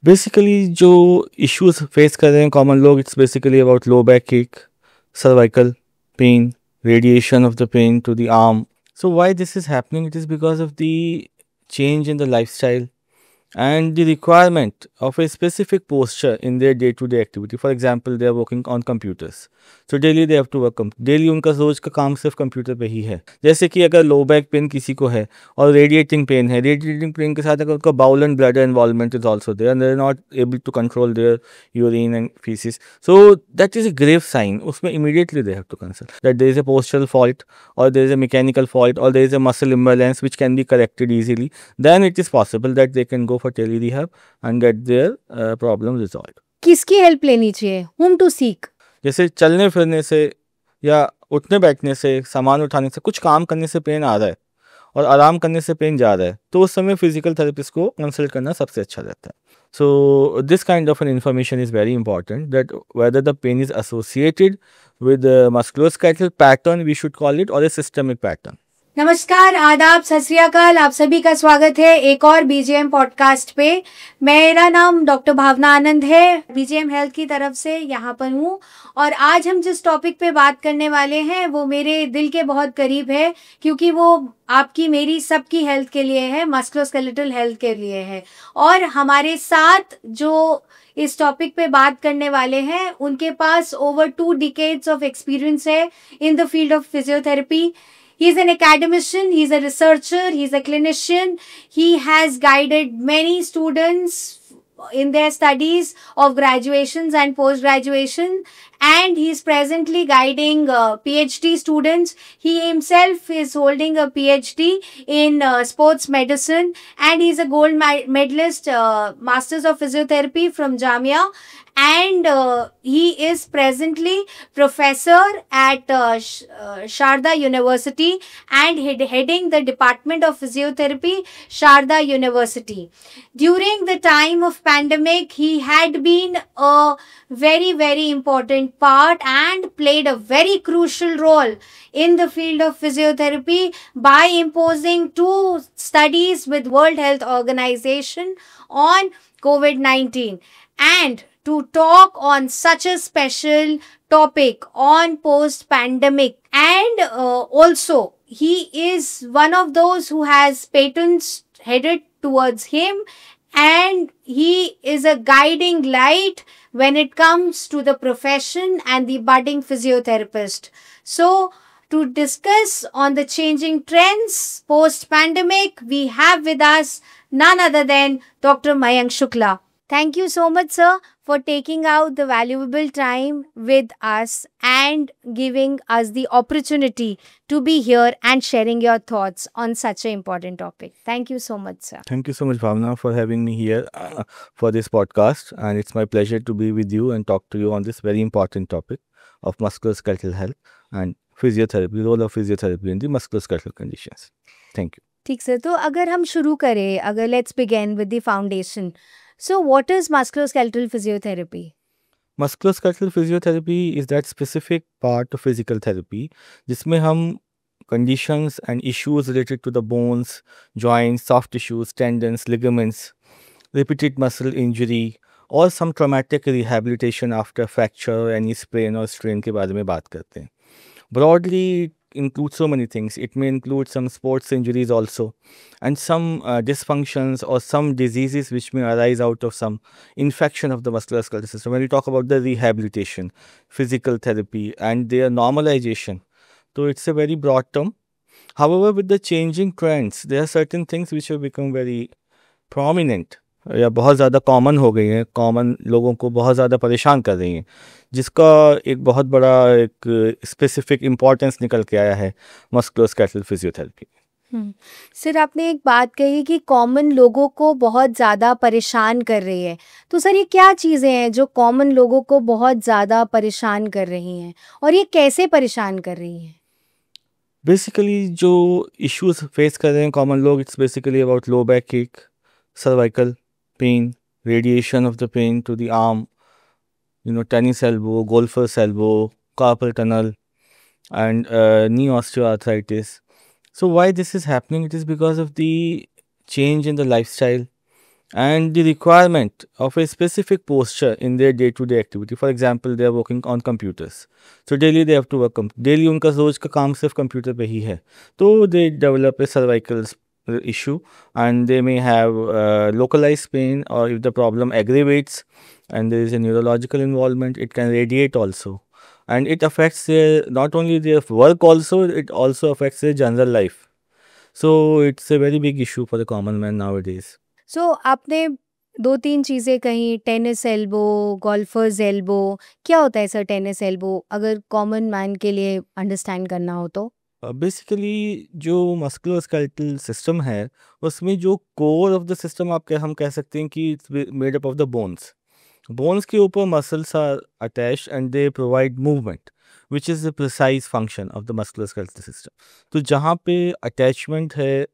Basically जो issues face कर रहे हैं कॉमन लोग, it's basically about low back kick, cervical pain, radiation of the pain to the arm. So why this is happening? It is because of the change in the lifestyle and the requirement of a specific posture in their day-to-day activity. For example, they are working on computers. So daily they have to work. Daily उनका रोज का काम सिर्फ computer पे ही है. जैसे कि अगर low back pain किसी को है और रेडिएटिंग पेन है, रेडिएटिंग पेन के साथ अगर उनका bowel and bladder involvement is also there and they are not able to control their urine and faeces, so that is a grave sign. उसमें immediately they have to consult that there is a postural fault or there is a mechanical fault or there is a muscle imbalance which can be corrected easily. Then it is possible that they can go for tele rehab and get their problem resolved. किसकी help लेनी चाहिए? whom to seek? जैसे चलने फिरने से या उठने बैठने से, सामान उठाने से, कुछ काम करने से पेन आ रहा है और आराम करने से पेन जा रहा है, तो उस समय फिजिकल थेरेपिस्ट को कंसल्ट करना सबसे अच्छा रहता है. So this kind of an information is very important, that whether the pain is associated with the musculoskeletal pattern, we should call it, or a systemic pattern. नमस्कार, आदाब, सत श्री अकाल। आप सभी का स्वागत है एक और बीजेएम पॉडकास्ट पे। मेरा नाम डॉक्टर भावना आनंद है, बीजेएम हेल्थ की तरफ से यहाँ पर हूँ। और आज हम जिस टॉपिक पे बात करने वाले हैं वो मेरे दिल के बहुत करीब है, क्योंकि वो आपकी मेरी सबकी हेल्थ के लिए है, मस्कुलोस्केलेटल हेल्थ के लिए है। और हमारे साथ जो इस टॉपिक पे बात करने वाले हैं उनके पास ओवर 2 decades ऑफ एक्सपीरियंस है in the field of physiotherapy. He's an academician, he's a researcher, he's a clinician. He has guided many students in their studies of graduations and post-graduation, and he's presently guiding PhD students. He himself is holding a PhD in sports medicine, and he's a gold medalist, Masters of Physiotherapy from Jamia. And he is presently professor at Sharda University and heading the Department of Physiotherapy, Sharda University. During the time of pandemic, he had been a very, very important part and played a very crucial role in the field of physiotherapy by imposing 2 studies with World Health Organization on COVID-19. And to talk on such a special topic on post-pandemic, and also he is one of those who has patents headed towards him, and he is a guiding light when it comes to the profession and the budding physiotherapist. So to discuss on the changing trends post-pandemic, we have with us none other than Dr. Mayank Shukla. Thank you so much, sir, for taking out the valuable time with us and giving us the opportunity to be here and sharing your thoughts on such an important topic. Thank you so much, sir. Thank you so much, Bhavna, for having me here for this podcast. And it's my pleasure to be with you and talk to you on this very important topic of musculoskeletal health and physiotherapy, role of physiotherapy in the musculoskeletal conditions. Thank you. ठीक sir, तो अगर हम शुरू करें, अगर let's begin with the foundation. So what is musculoskeletal physiotherapy? Musculoskeletal physiotherapy is that specific part of physical therapy जिसमें हम conditions and issues related to the bones, joints, soft tissues, tendons, ligaments, repeated muscle injury or some traumatic rehabilitation after fracture or any sprain or strain के बारे में बात करते हैं. Broadly, it includes so many things. It may include some sports injuries also, and some dysfunctions or some diseases which may arise out of some infection of the musculoskeletal system. When we talk about the rehabilitation, physical therapy, and their normalization, so it's a very broad term. However, with the changing trends, there are certain things which have become very prominent या बहुत ज़्यादा common हो गई हैं, common लोगों को बहुत ज़्यादा परेशान कर रही हैं, जिसका एक बहुत बड़ा एक स्पेसिफिक इम्पोर्टेंस निकल के आया है मस्कुलोस्केलेटल फिजियोथेरेपी. सर, आपने एक बात कही कि कॉमन लोगों को बहुत ज़्यादा परेशान कर रही है, तो सर ये क्या चीज़ें हैं जो कॉमन लोगों को बहुत ज़्यादा परेशान कर रही हैं और ये कैसे परेशान कर रही हैं? बेसिकली जो इश्यूज फेस कर रहे हैं कॉमन लोग, it's basically about low back kick, cervical pain, radiation of the pain to the arm, tennis elbow, golfer's elbow, carpal tunnel, and knee osteoarthritis. So why this is happening? It is because of the change in the lifestyle and the requirement of a specific posture in their day-to-day activity. For example, they are working on computers, so daily they have to work daily उनका रोज का काम सिर्फ computer पे ही है, तो they develop a cervical issue, and they may have localized pain, or if the problem aggravates and there is a neurological involvement, it can radiate also, and it affects their, not only their work also, it also affects their general life. So it's a very big issue for the common man nowadays. सो आपने दो तीन चीज़ें कही, tennis elbow, golfer's elbow. क्या होता है sir tennis elbow, अगर common man के लिए अंडरस्टैंड करना हो तो? बेसिकली जो मस्कुलोस्केलेटल सिस्टम है, उसमें जो कोर ऑफ द सिस्टम हम कह सकते हैं कि it's made up of the bones. Bones के ऊपर muscles are attached and they provide movement, which is the precise function of the musculoskeletal system. तो जहाँ पे अटैचमेंट है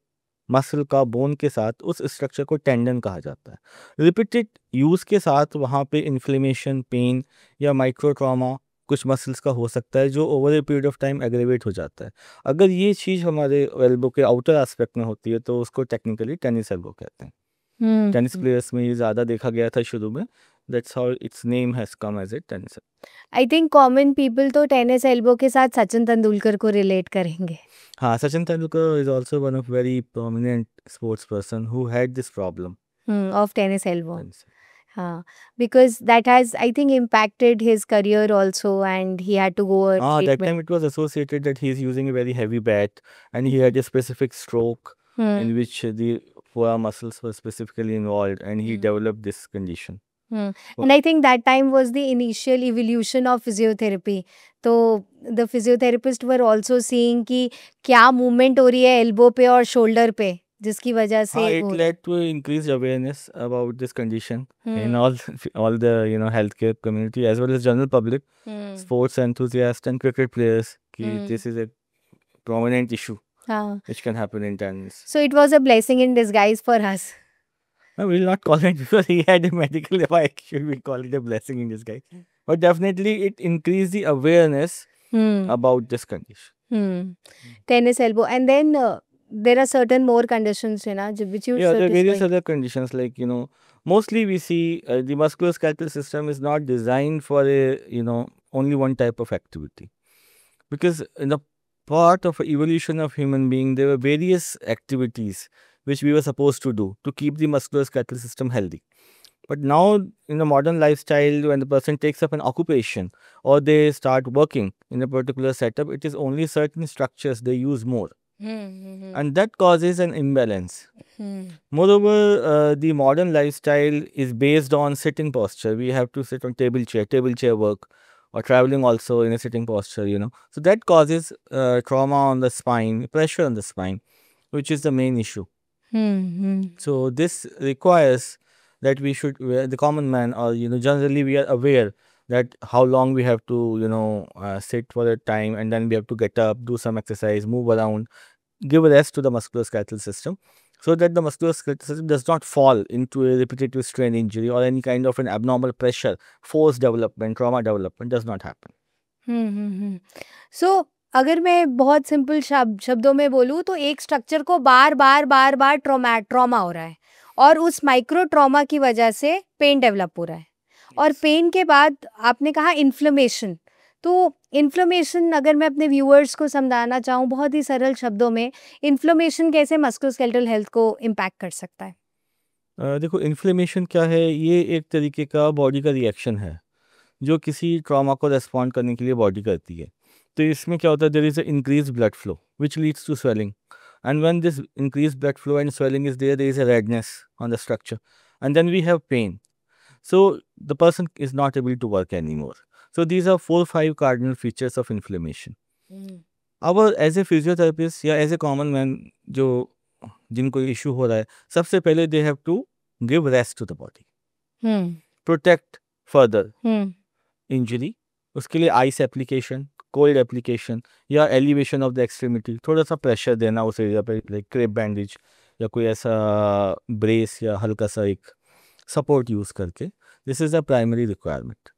मसल का बोन के साथ, उस स्ट्रक्चर को टेंडन कहा जाता है. रिपीटेड यूज़ के साथ वहाँ पे इन्फ्लेमेशन, पेन या माइक्रो ट्रॉमा कुछ मसल्स का हो सकता है, जो over a period of time aggravate हो जाता है. अगर ये चीज़ हमारे एल्बो के आउटर एस्पेक्ट में होती है तो उसको टेक्निकली टेनिस एल्बो कहते हैं. टेनिस प्लेयर्स में ये ज़्यादा देखा गया था शुरू में. That's how its name has come as a tennis. I think common people तो टेनिस एल्बो के साथ सचिन तेंदुलकर को रिलेट करेंगे. हाँ, Sachin Tendulkar is also one of very prominent sports person who had this problem. Of tennis elbow. हाँ, because that has, I think, impacted his career also, and he had to go a That treatment. time it was associated that he is using a very heavy bat, and he had a specific stroke in which the forearm muscles were specifically involved, and he developed this condition. And I think that time was the initial evolution of physiotherapy. तो the physiotherapist were also seeing कि क्या movement हो रही है elbow पे और shoulder पे, जिसकी वजह से It led to increased awareness about this condition in all the healthcare community as well as general public, sports enthusiasts and cricket players. This is a prominent issue which can happen in tennis. So it was a blessing in disguise for us. I will not call it because he had a medical. Why should we call it a blessing in disguise? But definitely it increased the awareness about this condition. Tennis elbow, and then there are certain more conditions, which you there are various other conditions, like mostly we see the musculoskeletal system is not designed for a only one type of activity, because in the part of evolution of human being there were various activities which we were supposed to do to keep the musculoskeletal system healthy. But now in the modern lifestyle, when the person takes up an occupation or they start working in a particular setup, it is only certain structures they use more. And that causes an imbalance. Moreover, the modern lifestyle is based on sitting posture. We have to sit on table chair work, or traveling also in a sitting posture, So that causes trauma on the spine, pressure on the spine, which is the main issue. So this requires that we should, the common man, or generally we are aware that how long we have to sit for a time, and then we have to get up, do some exercise, move around, give rest to the musculoskeletal system, so that the musculoskeletal system does not fall into a repetitive strain injury or any kind of an abnormal pressure, force development, trauma development does not happen. So अगर मैं बहुत simple शब्दों में बोलूँ तो एक structure को बार बार trauma हो रहा है, और उस माइक्रो ट्रॉमा की वजह से पेन डेवलप हो रहा है. और पेन के बाद आपने कहा इन्फ्लेमेशन. तो इन्फ्लेमेशन, अगर मैं अपने व्यूअर्स को समझाना चाहूँ बहुत ही सरल शब्दों में, इन्फ्लेमेशन कैसे मस्कुलोस्केलेटल हेल्थ को इम्पैक्ट कर सकता है? देखो, इन्फ्लेमेशन क्या है, ये एक तरीके का बॉडी का रिएक्शन है जो किसी ट्रॉमा को रेस्पॉन्ड करने के लिए बॉडी करती है. तो इसमें क्या होता है, there is a increase blood flow which leads to swelling, and when this increase blood flow and swelling is there is a redness on the structure, and then we have pain. So the person is not able to work any more. So these are 4-5 cardinal features of inflammation. As a physiotherapist या as a common man जो जिनको issue हो रहा है, सबसे पहले they have to give rest to the body, protect further injury. उसके लिए ice application, cold application या elevation of the extremity, थोड़ा सा pressure देना उस एरिया पे, like crepe bandage या कोई ऐसा brace या हल्का सा एक support use करके. This is the primary requirement.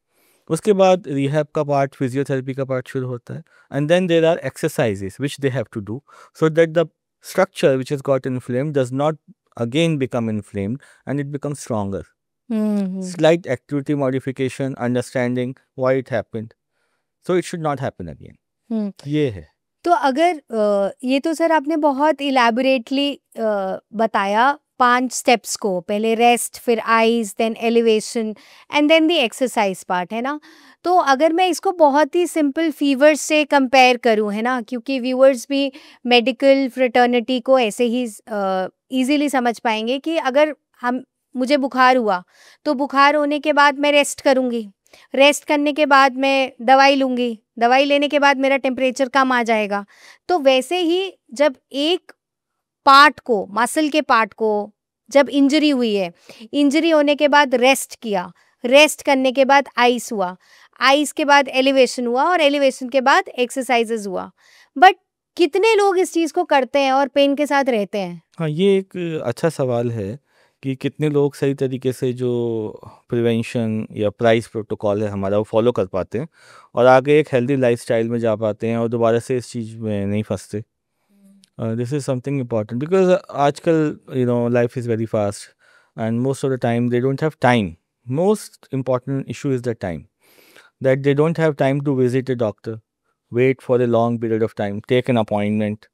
उसके बाद रिहैब का पार्ट, फिजियोथेरेपी का पार्ट शुरू होता है, and then there are exercises which they have to do so that the structure which has got inflamed does not again become inflamed and it becomes stronger. Hmm Slight activity modification, understanding why it happened. So it should not happen again. हम्म ये है. तो अगर ये तो sir आपने बहुत इलैबोरेटली बताया 5 steps को, पहले रेस्ट, फिर ice, then elevation and then the exercise part, है ना? तो अगर मैं इसको बहुत ही सिंपल फीवर से कंपेयर करूं, है ना, क्योंकि व्यूअर्स भी मेडिकल फ्रेटर्निटी को ऐसे ही इजीली समझ पाएंगे कि अगर हम मुझे बुखार हुआ तो बुखार होने के बाद मैं रेस्ट करूंगी, रेस्ट करने के बाद मैं दवाई लूंगी, दवाई लेने के बाद मेरा टेम्परेचर कम आ जाएगा। तो वैसे ही जब एक पार्ट को, मसल के पार्ट को जब इंजरी हुई है, इंजरी होने के बाद रेस्ट किया, रेस्ट करने के बाद आइस हुआ, आइस के बाद एलिवेशन हुआ और एलिवेशन के बाद एक्सरसाइजेज हुआ। बट कितने लोग इस चीज़ को करते हैं और पेन के साथ रहते हैं? हाँ, ये एक अच्छा सवाल है कि कितने लोग सही तरीके से जो प्रिवेंशन या प्राइस प्रोटोकॉल है हमारा वो फॉलो कर पाते हैं और आगे एक हेल्दी लाइफस्टाइल में जा पाते हैं और दोबारा से इस चीज़ में नहीं फंसते. This is something important because आजकल life is very fast and most of the time they don't have time. Most important issue is the time, that they don't have time to visit a doctor, wait for a long period of time, take an appointment,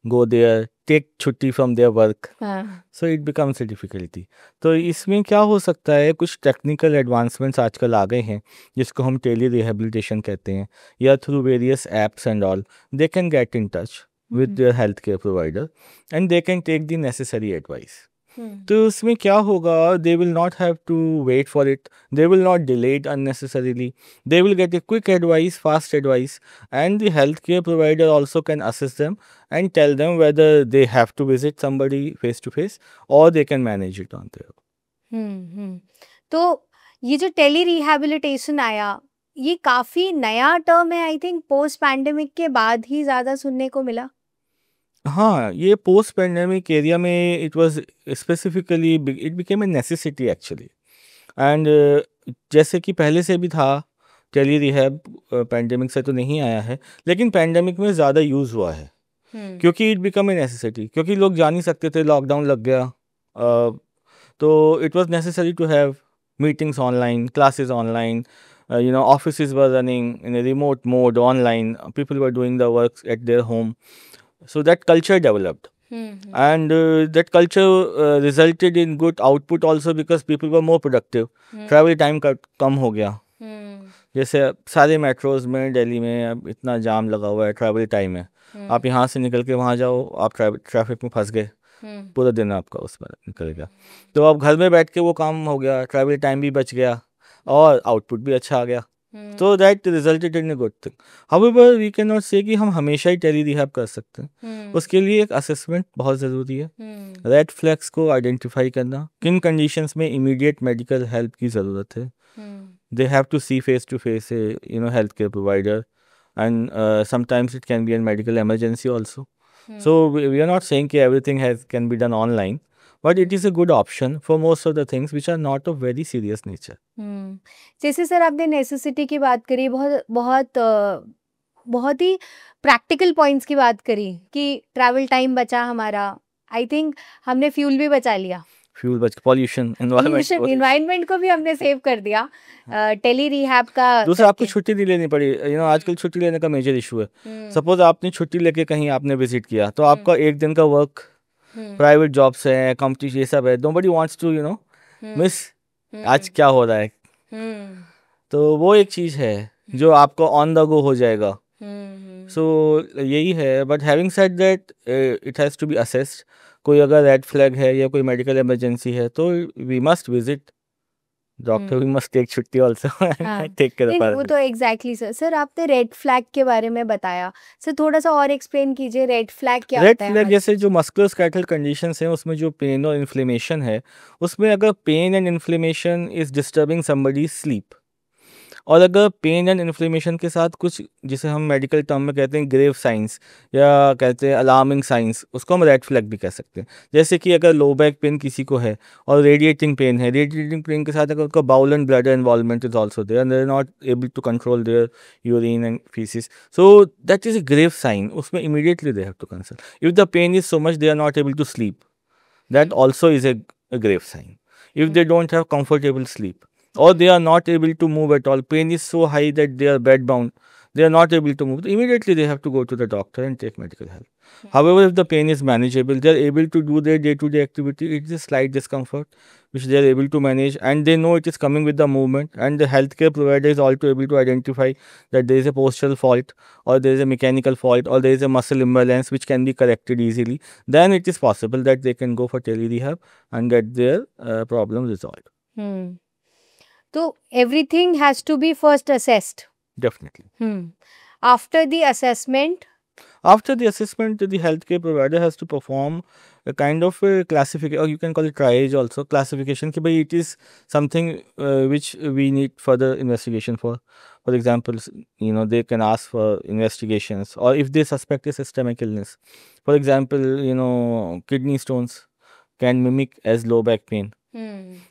go there, take छुट्टी from their work. हाँ So it becomes a difficulty. तो इसमें क्या हो सकता है, कुछ technical advancements आजकल आ गए हैं जिसको हम टेली रिहेबिलिटेशन कहते हैं, या through various apps and all they can get in touch with their healthcare provider and they can take the necessary advice. तो उसमें क्या होगा, they will not have to wait for it, they will not delay it unnecessarily, they will get a quick advice, fast advice, and the healthcare provider also can assist them and tell them whether they have to visit somebody face to face or they can manage it on their own. तो ये जो tele rehabilitation आया, ये काफी नया term है, I think post pandemic के बाद ही ज्यादा सुनने को मिला। हाँ, ये पोस्ट पैंडेमिक एरिया में it was specifically, it became a necessity actually. And जैसे कि पहले से भी था, टेली रिहैब पैंडेमिक से तो नहीं आया है, लेकिन पैंडेमिक में ज़्यादा यूज़ हुआ है क्योंकि इट बिकम ए नेसेसिटी, क्योंकि लोग जा नहीं सकते थे, लॉकडाउन लग गया. तो it was necessary to have meetings online, classes online, offices were running in a remote mode online, people were doing the work at their home. So that culture developed. And that culture resulted in good output also because people were more productive. Travel time कम हो गया. जैसे सारे metros में दिल्ली में अब इतना जाम लगा हुआ है, ट्रैवल टाइम है, आप यहाँ से निकल के वहाँ जाओ, आप ट्रैफिक में फंस गए, पूरा दिन आपका उस पर निकल गया. तो अब घर में बैठ के वो काम हो गया, ट्रैवल टाइम भी बच गया और आउटपुट भी अच्छा आ गया. तो that resulted in a good thing. However we can not say कि हम हमेशा ही टेली रिहैब कर सकते हैं. उसके लिए एक असेसमेंट बहुत ज़रूरी है. रेड फ्लैग्स को आइडेंटिफाई करना, किन कंडीशंस में इमीडिएट मेडिकल हेल्प की ज़रूरत है. They have to see face to face a health care provider and sometimes it can be an medical emergency also. So we are not saying कि everything can be done online, but it is a good option for most of the things which are not of very serious nature. जैसे sir आपने necessity की बात करी, बहुत बहुत बहुत ही practical points की बात करी कि ट्रैवल टाइम बचा हमारा, आई थिंक हमने फ्यूल भी बचा लिया, फ्यूल बच, पॉल्यूशन, इन्वायरमेंट को भी हमने सेव कर दिया टेली रिहैब का. दूसरा, आपको छुट्टी नहीं लेनी पड़ी. आजकल छुट्टी लेने का मेजर इशू है. सपोज आपने छुट्टी लेके कहीं आपने विजिट किया, तो आपका एक दिन का वर्क, प्राइवेट जॉब्स है, कंपटीशन, ये सब है, नोबडी वांट्स टू मिस आज क्या हो रहा है. तो वो एक चीज़ है जो आपको ऑन द गो हो जाएगा. सो यही है. But having said that, it has to be assessed. कोई अगर रेड फ्लैग है या कोई मेडिकल इमरजेंसी है तो we must visit doctor, we must take छुट्टी ऑल्सो, टेक केयर. वो तो एग्जैक्टली सर आपने रेड फ्लैग के बारे में बताया, सर थोड़ा सा और एक्सप्लेन कीजिए, रेड फ्लैग क्या होता है? रेड फ्लैग जैसे जो मस्कुलोस्केलेटल कंडीशंस हैं उसमें जो पेन और इन्फ्लेमेशन है, उसमें अगर pain and inflammation is disturbing somebody's sleep, और अगर पेन एंड इन्फ्लेमेशन के साथ कुछ जिसे हम मेडिकल टर्म में कहते हैं ग्रेव साइंस या कहते हैं अलार्मिंग साइंस, उसको हम रेड फ्लैग भी कह सकते हैं. जैसे कि अगर लो बैक पेन किसी को है और रेडिएटिंग पेन है, रेडिएटिंग पेन के साथ अगर उनका bowel and bladder involvement is also there and they are not able to control their urine and faeces, so that is a grave sign. उसमें immediately they have to consult. If the pain is so much they are not able to sleep, That also is a grave sign. If they don't have comfortable sleep, or they are not able to move at all, pain is so high that they are bedbound, they are not able to move, immediately they have to go to the doctor and take medical help. However, if the pain is manageable, they are able to do their day-to-day activity. It is a slight discomfort which they are able to manage, and they know it is coming with the movement, and the healthcare provider is also able to identify that there is a postural fault, or there is a mechanical fault, or there is a muscle imbalance which can be corrected easily. Then it is possible that they can go for tele rehab and get their problem resolved. Hmm. So everything has to be first assessed. Definitely. After the assessment, After the assessment, the healthcare provider has to perform a kind of a classification, or you can call it triage also, classification. Ki bhai, it is something which we need further investigation for. For example, they can ask for investigations, or if they suspect a systemic illness. For example, kidney stones can mimic as low back pain.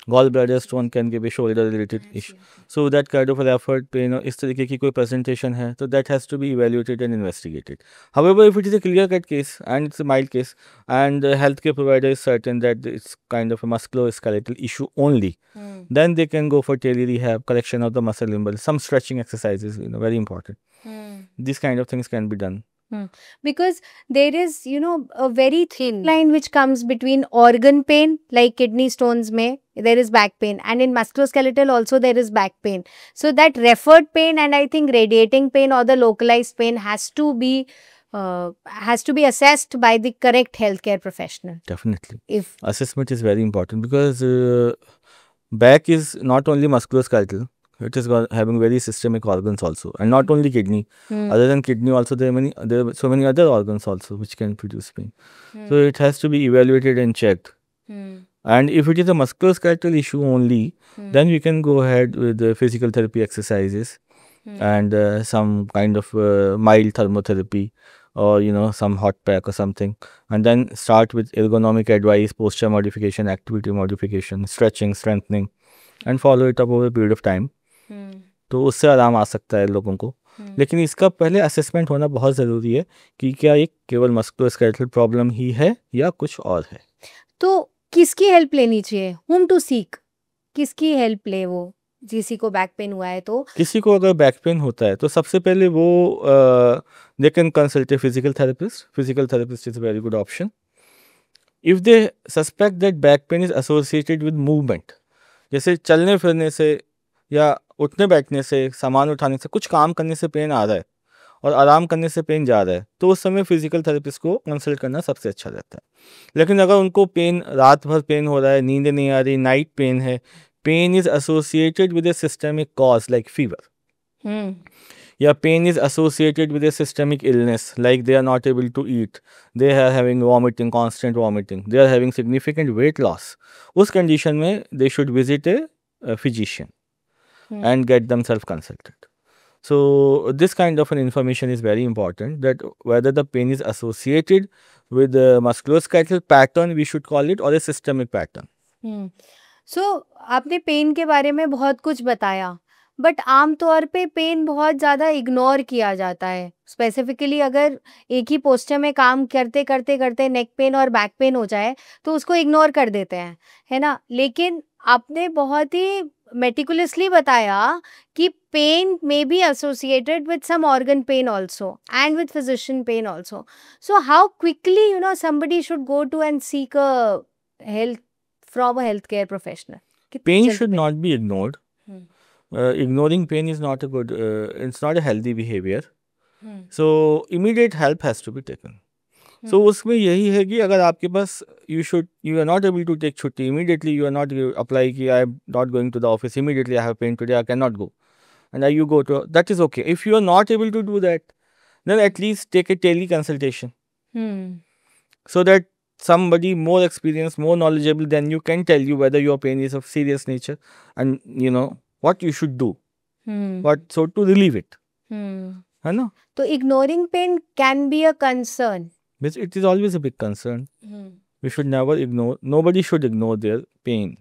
Gallbladder stone can give a shoulder related issue. So that kind of referred pain or इस तरीके की कोई presentation है, so that has to be evaluated and investigated. However, if it is a clear cut case and it's a mild case, and the healthcare provider is certain that it's kind of a musculoskeletal issue only, then they can go for tele rehab, correction of the muscle imbalance, some stretching exercises, very important. These kind of things can be done. Because there is, a very thin line which comes between organ pain, like kidney stones may, there is back pain, and in musculoskeletal also there is back pain. So that referred pain and I think radiating pain or the localized pain has to be assessed by the correct healthcare professional. Definitely. If assessment is very important, because back is not only musculoskeletal, it is having very systemic organs also, and not only kidney. Other than kidney also, there are so many other organs also which can produce pain. So it has to be evaluated and checked. And if it is a musculoskeletal issue only, then we can go ahead with the physical therapy exercises and some kind of mild thermotherapy, or some hot pack or something, and then start with ergonomic advice, posture modification, activity modification, stretching, strengthening, and follow it up over a period of time. तो उससे आराम आ सकता है लोगों को. लेकिन इसका पहले असेसमेंट होना बहुत ज़रूरी है कि क्या एक केवल मस्कुलोस्केलेटल प्रॉब्लम ही है या कुछ और है. तो किसकी हेल्प लेनी चाहिए? whom to seek? किसकी हेल्प ले वो? किसी को बैक पेन हुआ है तो? किसी को अगर बैक पेन होता है तो सबसे पहले वो they can consult a physical therapist. Physical therapist is a very good option. If they suspect that back pain is associated with movement, जैसे चलने फिरने से या उठने बैठने से, सामान उठाने से, कुछ काम करने से पेन आ रहा है और आराम करने से पेन जा रहा है, तो उस समय फिजिकल थेरेपिस्ट को कंसल्ट करना सबसे अच्छा रहता है. लेकिन अगर उनको पेन, रात भर पेन हो रहा है, नींद नहीं आ रही, नाइट पेन है, pain is associated with a systemic cause like fever. Yeah, pain is associated with a systemic illness, like they are not able to eat, they are having vomiting, constant vomiting, they are having significant weight loss. उस condition में they should visit a physician and get themselves consulted. So this kind of an information is very important, that whether the pain is associated with the musculoskeletal pattern, we should call it, or a systemic pattern. सो आपने pen के बारे में बहुत कुछ बताया, but आमतौर पे pen बहुत ज़्यादा इग्नोर किया जाता है. स्पेसिफिकली अगर एक ही पोस्चर में काम करते करते करते नेक पेन और बैक पेन हो जाए तो उसको इग्नोर कर देते हैं, है ना. लेकिन आपने बहुत ही मेटिकुलसली बताया कि pain may be associated with some organ pain also and with physician pain also. So how quickly somebody should go to and seek a help from a healthcare professional? Pain should not be ignored. Ignoring pain is not a good, it's not a healthy behavior. So immediate help has to be taken. So उसमें यही है कि अगर आपके पास you are not able to take छुट्टी immediately, you are not apply कि I am not going to the office immediately, I have pain today, I cannot go, and you go to, that is okay. If you are not able to do that, then at least take a tele consultation, so that somebody more experienced, more knowledgeable than you can tell you whether your pain is of serious nature and what you should do, so to relieve it. है ना? So ignoring pain can be a concern. It is always a big concern. We should never ignore. Nobody should ignore their pain.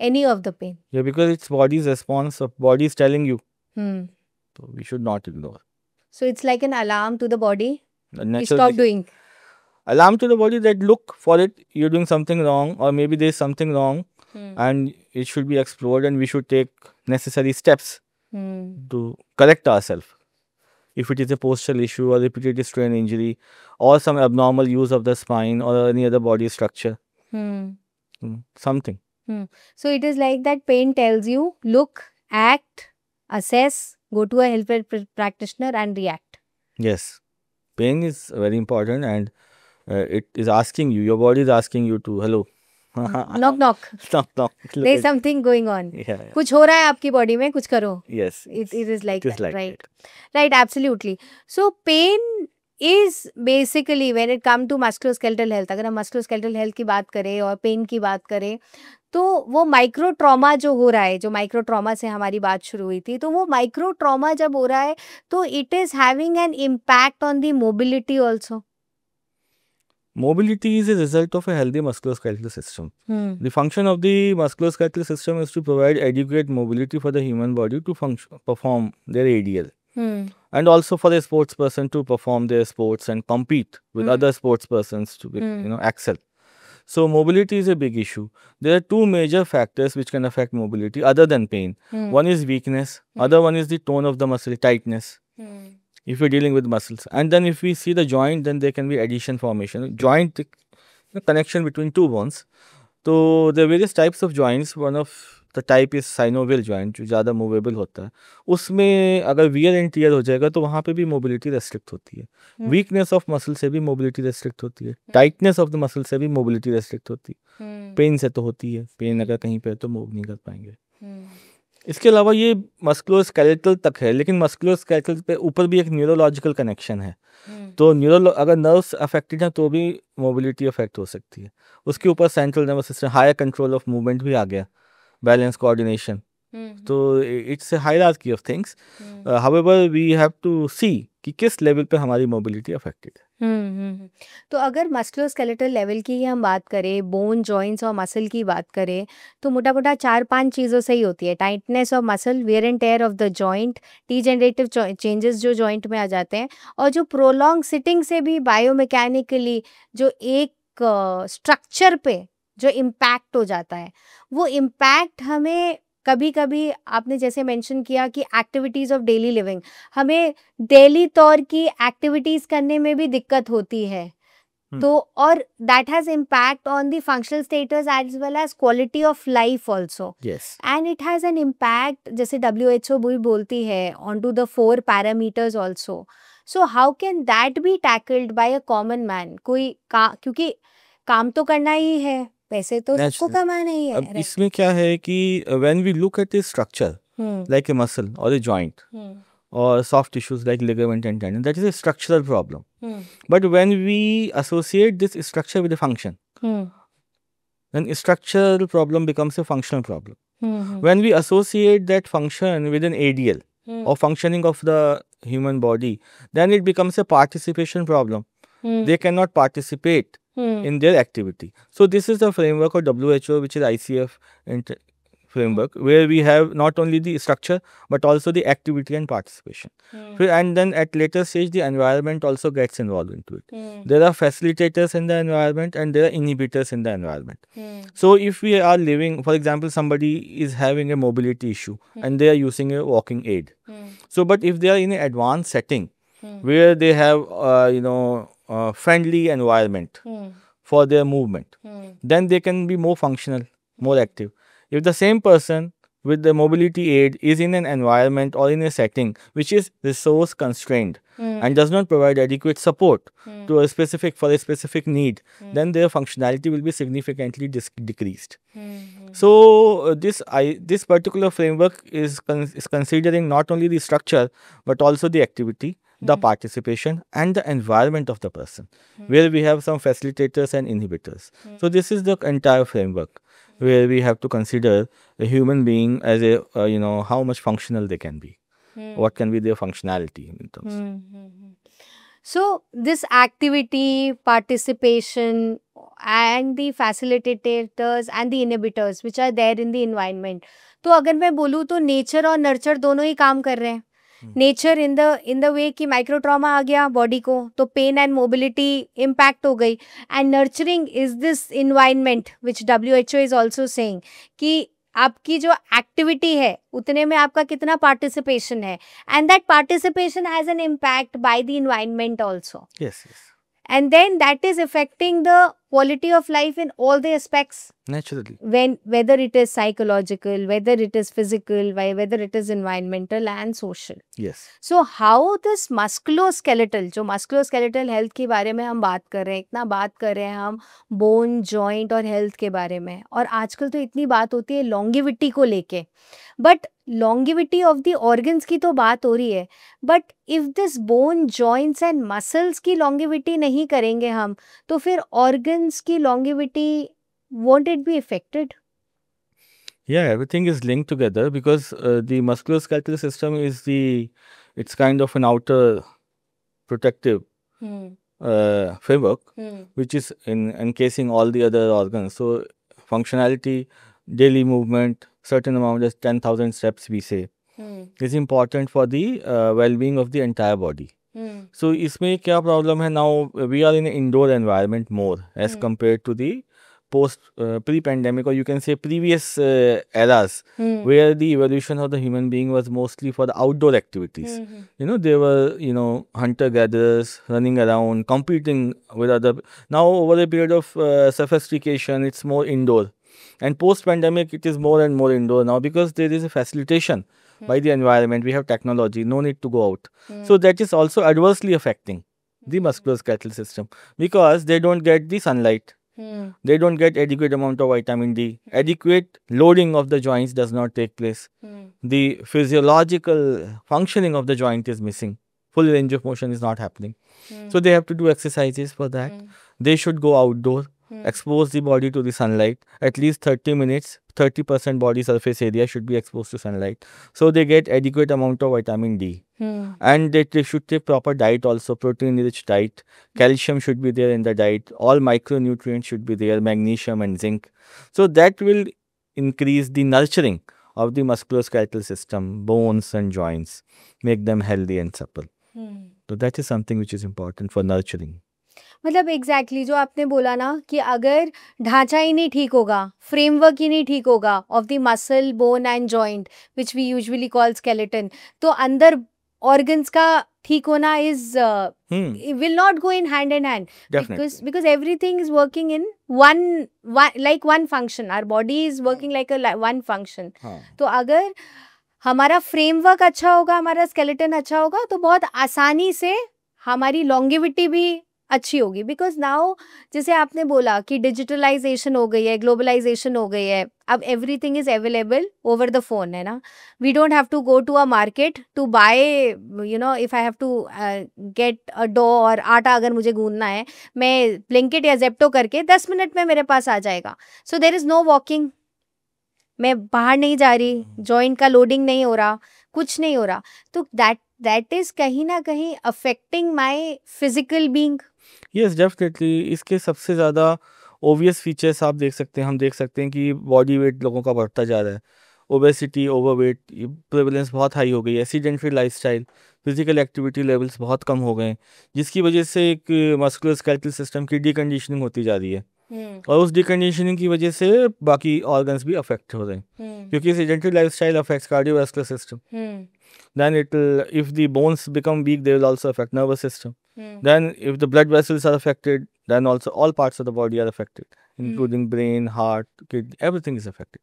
Any of the pain. Yeah, because it's body's response. Body is telling you. So we should not ignore. So it's like an alarm to the body. You stop doing. alarm to the body that look for it, you're doing something wrong, or maybe there's something wrong, and it should be explored, and we should take necessary steps to correct ourselves. If it is a postural issue or repeated strain injury or some abnormal use of the spine or any other body structure, something. So it is like that pain tells you, look, act, assess, go to a healthcare practitioner and react. Yes, pain is very important, and it is asking you, your body is asking you to, hello. Knock knock. Knock, knock. Look There's at- something going on. Yeah, yeah. कुछ हो रहा है आपकी body में, कुछ करो. Yes. It is like It is that, like right? that. Right, absolutely. So pain is basically when it come to musculoskeletal health. अगर हम musculoskeletal health की बात करें और पेन की बात करें, तो वो माइक्रो ट्रॉमा जो हो रहा है, जो माइक्रो ट्रॉमा से हमारी बात शुरू हुई थी, तो वो माइक्रो ट्रॉमा जब हो रहा है, तो it is having an impact on the mobility also. Mobility is a result of a healthy musculoskeletal system. The function of the musculoskeletal system is to provide adequate mobility for the human body to perform their ADL. And also for a sports person to perform their sports and compete with other sports persons to excel. So mobility is a big issue. There are two major factors which can affect mobility other than pain. One is weakness, other one is the tone of the muscle, tightness. If you're dealing with muscles, and then if we see the joint, then there can be adhesion formation, joint connection between two bones. So there are various types of joints. One of the type is synovial joint, जो ज़्यादा movable होता है. उसमें अगर wear and tear हो जाएगा तो वहाँ पे भी मोबिलिटी रेस्ट्रिक्ट होती है. वीकनेस ऑफ मसल से भी मोबिलिटी रेस्ट्रिक्ट होती है. टाइटनेस ऑफ द मसल से भी मोबिलिटी रेस्ट्रिक्ट होती है. पेन से तो होती है. पेन अगर कहीं पे है तो मूव नहीं कर पाएंगे. इसके अलावा ये मस्कुलोस्केलेटल तक है, लेकिन मस्कुलोस्केलेटल पे ऊपर भी एक न्यूरोलॉजिकल कनेक्शन है. तो अगर नर्व्स अफेक्टेड हैं तो भी मोबिलिटी अफेक्ट हो सकती है. उसके ऊपर central nervous system, higher control of movement भी आ गया, बैलेंस कोऑर्डिनेशन. तो it's a hierarchy of things. However we have to see कि किस लेवल पे हमारी मोबिलिटी अफेक्टेड है. तो अगर मस्कुलोस्केलेटल लेवल की हम बात करें, बोन, जॉइंट्स और मसल की बात करें, तो मोटा मोटा 4-5 चीज़ों से ही होती है. Tightness of muscle, wear and tear of the joint, degenerative changes जो जॉइंट में आ जाते हैं, और जो प्रोलॉन्ग सिटिंग से भी बायोमैकेनिकली जो एक स्ट्रक्चर पे जो इम्पैक्ट हो जाता है, वो इम्पैक्ट हमें कभी कभी, आपने जैसे मेंशन किया कि एक्टिविटीज़ ऑफ डेली लिविंग, हमें डेली तौर की एक्टिविटीज़ करने में भी दिक्कत होती है. तो और that has impact on the functional status as well as quality of life also. Yes. And it has an impact, जैसे WHO भी बोलती है, on to the 4 parameters also. So how can that be tackled by a common man? क्योंकि काम तो करना ही है, पैसे तो सबको कमाना ही है. अब इसमें क्या है कि when we look at a structure like a muscle और a joint or soft tissues like ligament and tendon, that is a structural problem. But when we associate this structure with a function, then a structural problem becomes a functional problem. When we associate that function with an ADL or functioning of the human body, then it becomes a participation problem. They cannot participate in their activity. So this is the framework of WHO, which is ICF framework, where we have not only the structure but also the activity and participation. And then at later stage the environment also gets involved into it. There are facilitators in the environment and there are inhibitors in the environment. So if we are living, for example, somebody is having a mobility issue and they are using a walking aid. So but if they are in an advanced setting where they have friendly environment for their movement, then they can be more functional, more active. If the same person with the mobility aid is in an environment or in a setting which is resource constrained and does not provide adequate support to a specific need, then their functionality will be significantly decreased. So this particular framework is considering not only the structure but also the activity, the participation and the environment of the person, where we have some facilitators and inhibitors. So this is the entire framework where we have to consider a human being as a how much functional they can be, what can be their functionality in terms. So this activity, participation and the facilitators and the inhibitors which are there in the environment, तो अगर मैं बोलूँ तो nature और nurture दोनों ही काम कर रहे हैं. नेचर इन द वे कि माइक्रो ट्रॉमा आ गया बॉडी को, तो पेन एंड मोबिलिटी इम्पैक्ट हो गई. And nurturing is this environment which WHO is also saying कि आपकी जो एक्टिविटी है उतने में आपका कितना पार्टिसिपेशन है, and that participation has an impact by the environment also. Yes, yes. And then that is affecting the quality of life in all the aspects, Naturally. whether it is psychological, whether it is physical, whether it is environmental and social. Yes. So how this musculoskeletal, जो musculoskeletal health के बारे में हम बात कर रहे हैं, इतना बात कर रहे हैं हम बोन जॉइंट और हेल्थ के बारे में, और आजकल तो इतनी बात होती है लॉन्गिविटी को लेके, but longevity of the organs की तो बात हो रही है, but if this bone joints and muscles की लॉन्गिविटी नहीं करेंगे हम, तो फिर ऑर्गन्स की longevity won't it be affected? Yeah, everything is linked together because the musculoskeletal system is it's kind of an outer protective framework which is encasing all the other organs. So functionality, daily movement, certain amount, just 10,000 steps we say, is important for the well-being of the entire body. So इसमें क्या problem है? Now we are in an indoor environment more as compared to the pre-pandemic, or you can say previous eras, where the evolution of the human being was mostly for the outdoor activities. They were, hunter-gatherers running around, competing with other. Now, over a period of sophistication, it's more indoor. And post-pandemic, it is more and more indoor now because there is a facilitation by the environment. We have technology, no need to go out. So that is also adversely affecting the musculoskeletal system because they don't get the sunlight. They don't get adequate amount of vitamin D. Adequate loading of the joints does not take place. The physiological functioning of the joint is missing. Full range of motion is not happening. So they have to do exercises for that. They should go outdoor, expose the body to the sunlight. At least 30 minutes, 30% body surface area should be exposed to sunlight. So they get adequate amount of vitamin D. And they should take proper diet also, protein-rich diet. Calcium should be there in the diet. All micronutrients should be there, magnesium and zinc. So that will increase the nurturing of the musculoskeletal system, bones and joints, make them healthy and supple. So that is something which is important for nurturing. मतलब exactly जो आपने बोला ना कि अगर ढांचा ही नहीं ठीक होगा, फ्रेमवर्क ही नहीं ठीक होगा of the muscle, bone and joint which we usually call skeleton, तो अंदर ऑर्गन्स का ठीक होना is will not go in hand in hand. Definitely. Because everything is working in one function. Our body is working like one function. तो अगर हमारा framework अच्छा होगा, हमारा स्केलेटन अच्छा होगा, तो बहुत आसानी से हमारी लॉन्गिविटी भी अच्छी होगी. बिकॉज नाउ जैसे आपने बोला कि डिजिटलाइजेशन हो गई है, ग्लोबलाइजेशन हो गई है, अब everything is available over the phone, है ना. We don't have to go to a market to buy, if I have to get a dough और आटा अगर मुझे गूंदना है, मैं ब्लिंकिट या जेप्टो करके 10 मिनट में मेरे पास आ जाएगा. So there is no walking, मैं बाहर नहीं जा रही, जॉइंट का लोडिंग नहीं हो रहा, कुछ नहीं हो रहा. तो दैट इज कहीं ना कहीं अफेक्टिंग माई फिजिकल बींग. Yes, definitely. इसके सबसे ज़्यादा ओबियस फीचर्स आप देख सकते हैं, हम देख सकते हैं कि बॉडी वेट लोगों का बढ़ता जा रहा है. ओबेसिटी, ओवरवेट, प्रेवलेंस बहुत हाई हो गई है. एसिडेंटरी लाइफस्टाइल, फिजिकल एक्टिविटी लेवल्स बहुत कम हो गए हैं, जिसकी वजह से एक मस्कुलोस्केलेटल सिस्टम की डीकंडीशनिंग होती जा रही है. और उस डीकंडीशनिंग की वजह से बाकी ऑर्गन्स भी अफेक्ट हो रहे हैं, क्योंकि sedentary lifestyle affects cardiovascular system. Then if the bones become weak, they will also affect nervous system. Then if the blood vessels are affected, then also all parts of the body are affected, including brain, heart, kidney, everything is affected.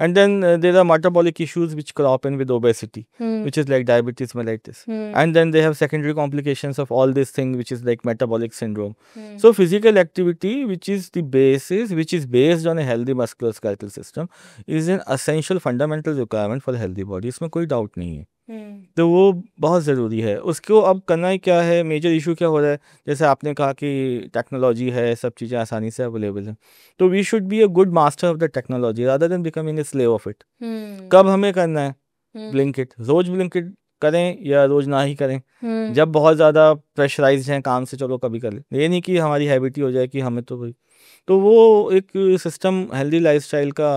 And then there are metabolic issues which crop in with obesity, which is like diabetes mellitus. And then they have secondary complications of all this thing, which is like metabolic syndrome. So physical activity, which is based on a healthy musculoskeletal system, is an essential fundamental requirement for a healthy body. इसमें कोई doubt नहीं है. तो वो बहुत ज़रूरी है. उसको अब करना ही क्या है, मेजर इशू क्या हो रहा है, जैसे आपने कहा कि टेक्नोलॉजी है, सब चीज़ें आसानी से अवेलेबल हैं, तो we should be a good master of the technology rather than becoming a slave of it. कब हमें करना है ब्लिंकिट, रोज ब्लिंकिट करें या रोज ना ही करें, जब बहुत ज़्यादा प्रेशराइज्ड हैं काम से, चलो कभी कर लें. ये नहीं कि हमारी हैबिट ही हो जाए कि हमें तो वो एक सिस्टम हेल्दी लाइफस्टाइल का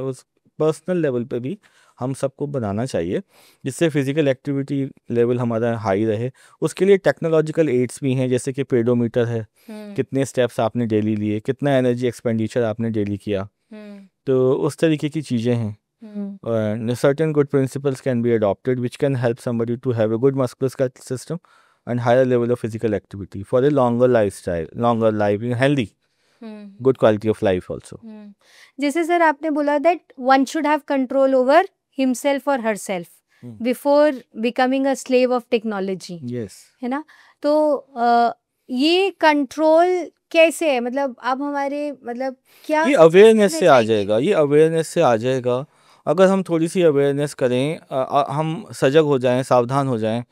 उस पर्सनल लेवल पे भी हम सबको बनाना चाहिए, जिससे फिजिकल एक्टिविटी लेवल हमारा हाई रहे। उसके लिए टेक्नोलॉजिकल एड्स भी हैं, जैसे कि पेडोमीटर है, कितने स्टेप्स आपने डेली लिए, कितना एनर्जी एक्सपेंडिचर आपने डेली किया, तो उस तरीके की चीज़ें हैं। And certain good principles can be adopted which can help somebody to have a good musculoskeletal system and higher level of physical activity for a longer lifestyle, longer life, healthy, good quality of life also. जैसे sir आपने बोला that one should have control over himself और herself before becoming a slave of technology, Yes. है ना? तो ये control कैसे है, मतलब आप हमारे मतलब क्या ये अवेयरनेस से आ चाहिए? जाएगा, ये अवेयरनेस से आ जाएगा। अगर हम थोड़ी सी अवेयरनेस करें, हम सजग हो जाएं, सावधान हो जाएं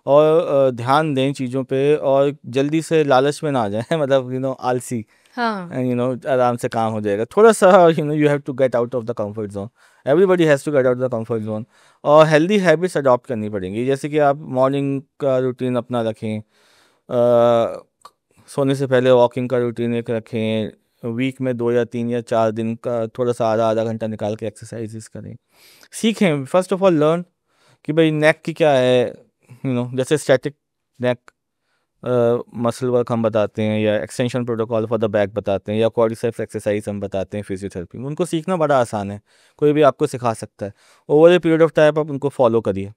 और ध्यान दें चीज़ों पे, और जल्दी से लालच में ना आ जाएं मतलब आलसी, हाँ, एंड आराम से काम हो जाएगा। थोड़ा सा you have to get out of the comfort zone, everybody has to get out the comfort zone, और हेल्दी हैबिट्स अडॉप्ट करनी पड़ेंगी। जैसे कि आप मॉर्निंग का रूटीन अपना रखें, सोने से पहले वॉकिंग का रूटीन एक रखें, वीक में 2 या 3 या 4 दिन का थोड़ा सा आधा आधा घंटा निकाल के एक्सरसाइजेस करें, सीखें। फर्स्ट ऑफ ऑल लर्न कि भाई नेक की क्या है, जैसे स्टैटिक नेक मसल वर्क हम बताते हैं, या extension protocol for the back बताते हैं, या क्वाड्रिसेप्स एक्सरसाइज हम बताते हैं फिजियोथेरेपी में। उनको सीखना बड़ा आसान है, कोई भी आपको सिखा सकता है। Over a period of time आप उनको फॉलो करिए।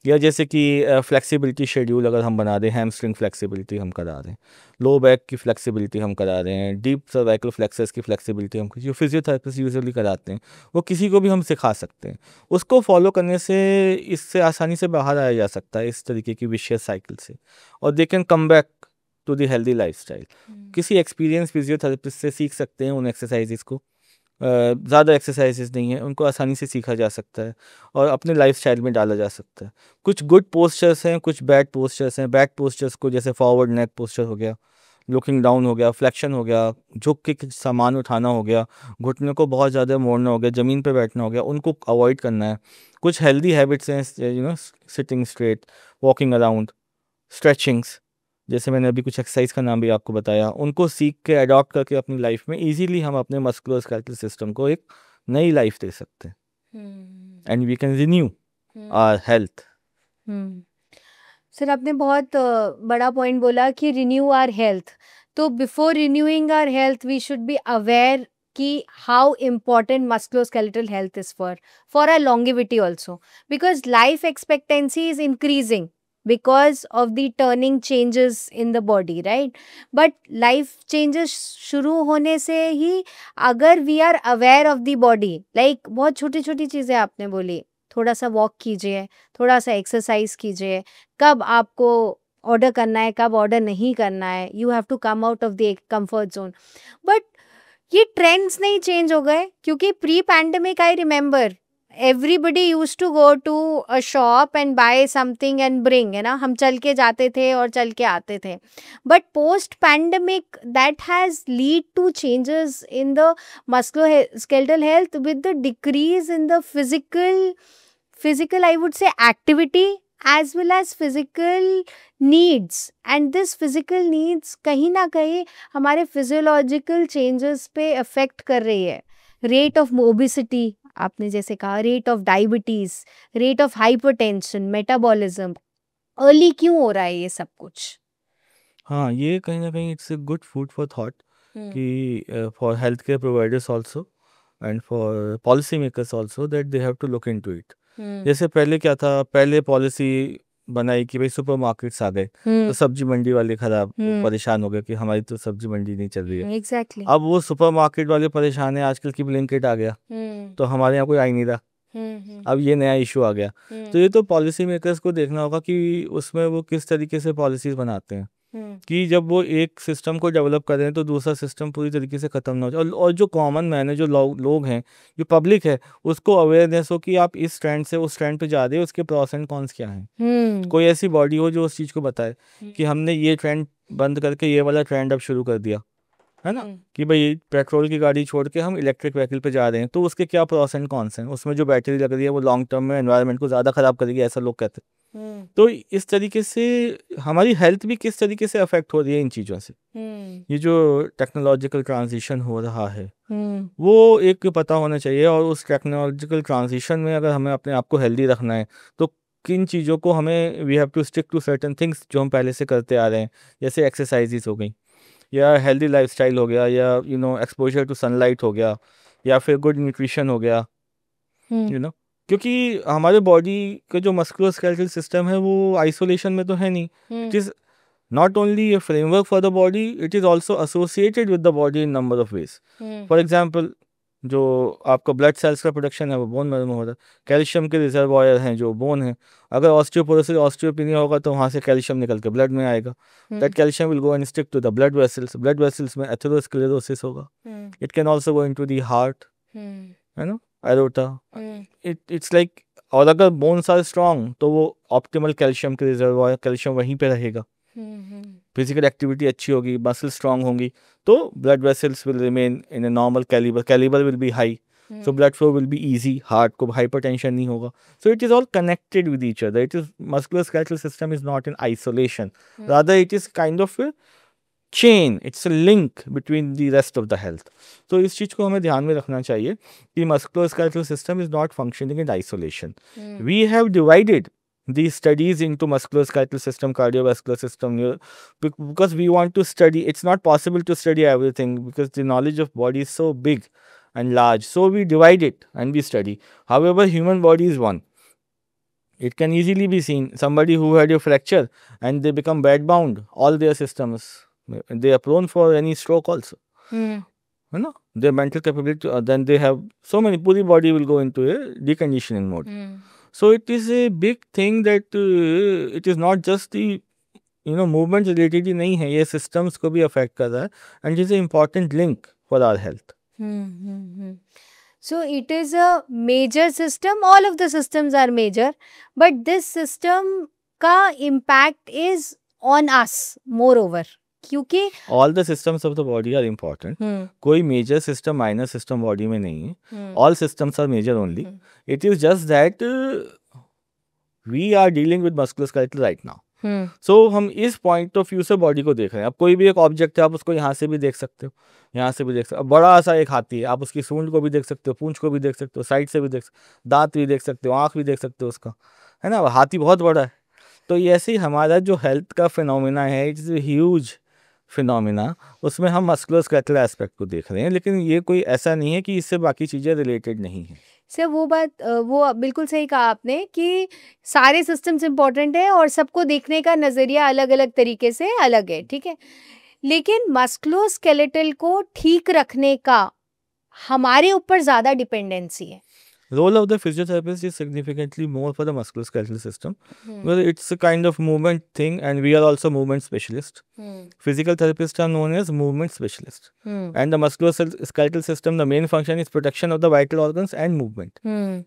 या जैसे कि फ्लेक्सिबिलिटी शेड्यूल अगर हम बना दें, हैमस्ट्रिंग फ्लेक्सिबिलिटी हम करा रहे हैं, लो बैक की फ्लेक्सिबिलिटी हम करा रहे हैं, डीप सर्वाइकल फ्लेक्सस की फ्लेक्सिबिलिटी हम जो फिजियोथेरेपिस्ट यूजुअली कराते हैं, वो किसी को भी हम सिखा सकते हैं। उसको फॉलो करने से इससे आसानी से बाहर आया जा सकता है, इस तरीके की विशियस साइकिल से, और they can come back to the healthy lifestyle. किसी एक्सपीरियंस फिजियोथेरेपिस्ट से सीख सकते हैं उन एक्सरसाइजेस को। ज़्यादा एक्सरसाइजेस नहीं है, उनको आसानी से सीखा जा सकता है और अपने लाइफस्टाइल में डाला जा सकता है। कुछ गुड पोस्चर्स हैं, कुछ बैड पोस्चर्स हैं। बैड पोस्चर्स को जैसे फॉरवर्ड नेक पोस्चर हो गया, लुकिंग डाउन हो गया, फ्लेक्शन हो गया, झुक के कुछ सामान उठाना हो गया, घुटने को बहुत ज़्यादा मोड़ना हो गया, ज़मीन पे बैठना हो गया, उनको अवॉइड करना है। कुछ हेल्दी हैबिट्स हैं, sitting straight, walking around, stretchings, जैसे मैंने अभी कुछ एक्सरसाइज का नाम भी आपको बताया, उनको सीख के अडॉप्ट करके अपनी लाइफ में इजीली हम अपने मस्कुलोस्केलेटल सिस्टम को एक नई लाइफ दे सकते हैं, and we can renew our health. Sir आपने बहुत बड़ा पॉइंट बोला कि रिन्यू आवर हेल्थ। तो before renewing our health we should be aware कि how important musculoskeletal health is for our longevity also, because life expectancy is increasing because of the turning changes in the body, right? But life changes शुरू होने से ही अगर we are aware of the body, like बहुत छोटी छोटी चीज़ें आपने बोली, थोड़ा सा वॉक कीजिए, थोड़ा सा एक्सरसाइज कीजिए, कब आपको ऑर्डर करना है, कब ऑर्डर नहीं करना है, you have to come out of the comfort zone. But ये ट्रेंड्स नहीं चेंज हो गए, क्योंकि pre pandemic I remember everybody used to go to a shop and buy something and bring, है ना, हम चल के जाते थे और चल के आते थे। but post pandemic that has lead to changes in the musculoskeletal health with the decrease in the physical I would say activity as well as physical needs, and this physical needs कहीं ना कहीं हमारे physiological changes पे affect कर रही है। Rate of obesity आपने जैसे कहा, rate of diabetes, rate of hypertension, metabolism, early क्यों हो रहा है ये सब कुछ? हाँ, ये कहीं ना कहीं it's a good food for thought कि for health care providers also and for policy makers also that they have to look into it. जैसे पहले क्या था, पहले पॉलिसी बनाई कि भाई सुपरमार्केट्स आ गए तो सब्जी मंडी वाले खराब परेशान हो गए कि हमारी तो सब्जी मंडी नहीं चल रही है। एग्जैक्टली। अब वो सुपरमार्केट वाले परेशान है, आजकल की ब्लिंकिट आ गया तो हमारे यहाँ कोई आ ही नहीं रहा। अब ये नया इशू आ गया। तो ये तो पॉलिसी मेकर्स को देखना होगा कि उसमें वो किस तरीके से पॉलिसीज बनाते हैं कि जब वो एक सिस्टम को डेवलप कर रहे हैं तो दूसरा सिस्टम पूरी तरीके से ख़त्म ना हो जाए, और जो कॉमन मैन है, जो लोग हैं, जो पब्लिक है, उसको अवेयरनेस हो कि आप इस ट्रेंड से उस ट्रेंड पे जा रहे हो, उसके प्रॉस एंड कॉन्स क्या हैं। कोई ऐसी बॉडी हो जो उस चीज़ को बताए कि हमने ये ट्रेंड बंद करके ये वाला ट्रेंड अब शुरू कर दिया है ना, कि भाई पेट्रोल की गाड़ी छोड़ के हम इलेक्ट्रिक व्हीकल पे जा रहे हैं, तो उसके क्या प्रॉस एंड कॉन्स हैं, उसमें जो बैटरी लग रही है वो लॉन्ग टर्म में एनवायरनमेंट को ज़्यादा ख़राब करेगी, ऐसा लोग कहते हैं। तो इस तरीके से हमारी हेल्थ भी किस तरीके से अफेक्ट हो रही है इन चीज़ों से। ये जो टेक्नोलॉजिकल ट्रांजिशन हो रहा है वो एक पता होना चाहिए, और उस टेक्नोलॉजिकल ट्रांजिशन में अगर हमें अपने आप को हेल्दी रखना है तो किन चीज़ों को हमें we have to stick to certain things जो हम पहले से करते आ रहे हैं, जैसे एक्सरसाइजेस हो गई, या हेल्दी लाइफस्टाइल हो गया, या एक्सपोजर टू सनलाइट हो गया, या फिर गुड न्यूट्रिशन हो गया, क्योंकि हमारे बॉडी का जो मस्कुलोस्केलेटल सिस्टम है वो आइसोलेशन में तो है नहीं। It is not only a framework for the body, it is also associated with the body in number of ways. For example, जो आपका ब्लड सेल्स का प्रोडक्शन है वो बोन मैरो में होता है, कैल्शियम के रिजर्वायर हैं जो बोन है, अगर ऑस्टियोपोरोसिस ऑस्टियोपेनिया होगा तो वहाँ से कैल्शियम निकल के ब्लड में आएगा, that calcium will go and stick to the blood vessels में एथेरोस्क्लेरोसिस होगा, it can also go into the heart, है ना, एरोटा, इट्स लाइक, और अगर बोन्स आर स्ट्रॉन्ग तो वो ऑप्टिमल कैल्शियम के रिजर्वायर, कैल्शियम वहीं पे रहेगा, फिजिकल एक्टिविटी अच्छी होगी, मसल स्ट्रांग होंगी, तो blood vessels will remain in a normal calibre will be high, so blood flow will be easy, heart को हाइपरटेंशन नहीं होगा। So it is all connected with each other, it is musculoskeletal system is not in isolation, rather it is kind of chain, it's a link between the rest of the health. तो इस चीज़ को हमें ध्यान में रखना चाहिए कि musculoskeletal system is not functioning in isolation. We have divided these studies into musculoskeletal system, cardiovascular system, because we want to study, it's not possible to study everything because the knowledge of body is so big and large, so we divide it and we study. However, human body is one. It can easily be seen, somebody who had a fracture and they become bed bound, all their systems, they are prone for any stroke also. Their mental capability, then they have so many, puri body will go into a deconditioning mode. So it is a big thing that it is not just the movement related ही नहीं है, ये systems को भी affect कर रहा है, and it is an important link for our health. So it is a major system, all of the systems are major, but this system का impact is on us moreover, क्योंकि all the systems of the body are important. कोई major system minor system body में नहीं है, all systems are major only. It is just that we are dealing with musculoskeletal right now. So हम इस point of view से body को देख रहे हैं। अब कोई भी एक ऑब्जेक्ट है, आप उसको यहाँ से भी देख सकते हो, यहाँ से भी देख सकते हो। अब बड़ा सा एक हाथी है, आप उसकी सूंड को भी देख सकते हो, पूंछ को भी देख सकते हो, साइड से भी देख सकते हो, दांत भी देख सकते हो, आँख भी देख सकते हो उसका, है ना, हाथी बहुत बड़ा है। तो ऐसे ही हमारा जो हेल्थ का फिनोमिना है, इट्स ह्यूज फिनोमिना, उसमें हम मस्कुलोस्केलेटल एस्पेक्ट को देख रहे हैं, लेकिन ये कोई ऐसा नहीं है कि इससे बाकी चीज़ें रिलेटेड नहीं है। सर वो बिल्कुल सही कहा आपने कि सारे सिस्टम्स इम्पोर्टेंट है और सबको देखने का नज़रिया अलग अलग तरीके से अलग है, ठीक है, लेकिन मस्कुलोस्केलेटल को ठीक रखने का हमारे ऊपर ज़्यादा डिपेंडेंसी है। Role of the physiotherapist is significantly more for the musculoskeletal system, because it's a kind of movement thing, and we are also movement specialists. Physical therapists are known as movement specialists, and the musculoskeletal system, the main function is protection of the vital organs and movement.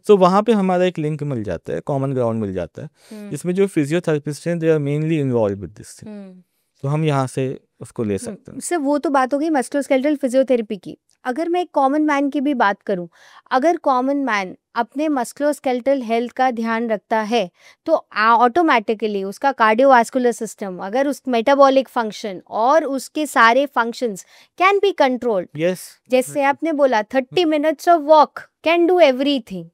So वहाँ पे हमारा एक link मिल जाता है, common ground मिल जाता है, जिसमें जो फिजियोथेरेपिस्ट हैं, they are mainly involve with this thing, तो हम यहाँ से उसको ले सकते हैं। सर वो तो बात हो गई मस्कुलोस्केलेटल फिजियोथेरेपी की। अगर मैं एक कॉमन मैन की भी बात करूं, अगर कॉमन मैन अपने मस्कुलोस्केलेटल हेल्थ का ध्यान रखता है तो ऑटोमेटिकली उसका कार्डियोवास्कुलर सिस्टम, अगर उस मेटाबॉलिक फंक्शन और उसके सारे फंक्शंस कैन बी कंट्रोल्ड। जैसे आपने बोला 30 minutes of walk can do everything.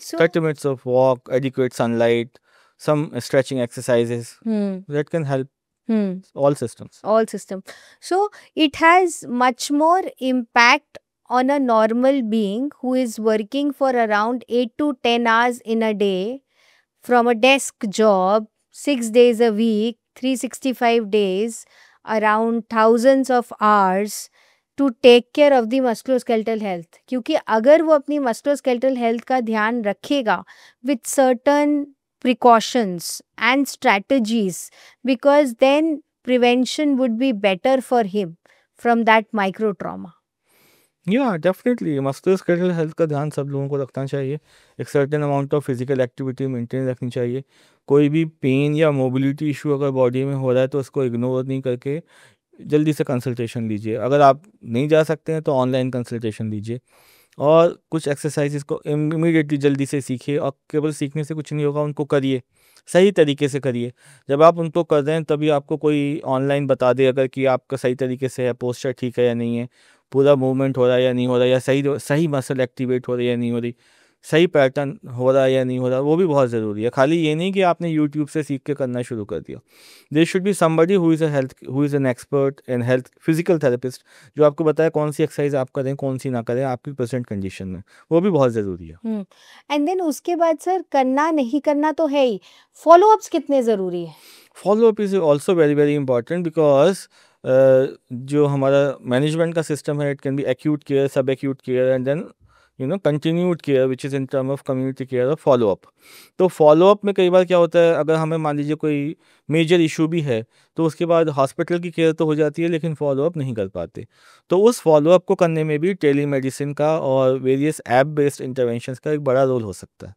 So 30 minutes of walk, adequate sunlight, some stretching exercises, that can help all systems. So it has much more impact on a normal being who is working for around 8 to 10 hours in a day from a desk job, 6 days a week, 365 days, around thousands of hours to take care of the musculoskeletal health. क्योंकि अगर वो अपनी musculoskeletal health का ध्यान रखेगा with certain precautions and strategies, because then prevention would be better for him from that micro trauma. Yeah, definitely. Musculoskeletal health का ध्यान सब लोगों को रखना चाहिए। एक certain amount of physical activity maintain रखनी चाहिए। कोई भी पेन या मोबिलिटी इशू अगर बॉडी में हो रहा है तो उसको इग्नोर नहीं करके जल्दी से कंसल्टेशन लीजिए। अगर आप नहीं जा सकते हैं तो ऑनलाइन कंसल्टेशन लीजिए। और कुछ एक्सरसाइजेस को इमीडिएटली जल्दी से सीखिए, और केवल सीखने से कुछ नहीं होगा, उनको करिए, सही तरीके से करिए। जब आप उनको कर रहे हैं तभी आपको कोई ऑनलाइन बता दे अगर कि आपका सही तरीके से है, पोस्चर ठीक है या नहीं है, पूरा मूवमेंट हो रहा है या नहीं हो रहा, या सही सही मसल एक्टिवेट हो रही है या नहीं हो रही, सही पैटर्न हो रहा है या नहीं हो रहा, वो भी बहुत ज़रूरी है। खाली ये नहीं कि आपने यूट्यूब से सीख के करना शुरू कर दिया। There should be somebody who is an expert in health, physical therapist, जो आपको बताए कौन सी एक्सरसाइज आप करें कौन सी ना करें आपकी प्रेजेंट कंडीशन में, वो भी बहुत ज़रूरी है। एंड देन उसके बाद सर करना नहीं करना तो है ही, फॉलो अप्स कितने ज़रूरी है? Follow up is also very very important, because जो हमारा मैनेजमेंट का सिस्टम है, it can be acute care, sub acute care, and then continued care which is in term of community care और follow up. तो follow up में कई बार क्या होता है, अगर हमें मान लीजिए कोई मेजर इशू भी है तो उसके बाद हॉस्पिटल की केयर तो हो जाती है लेकिन फॉलो अप नहीं कर पाते। तो उस फॉलो अप को करने में भी टेली मेडिसिन का और वेरियस ऐप बेस्ड इंटरवेंशंस का एक बड़ा रोल हो सकता है,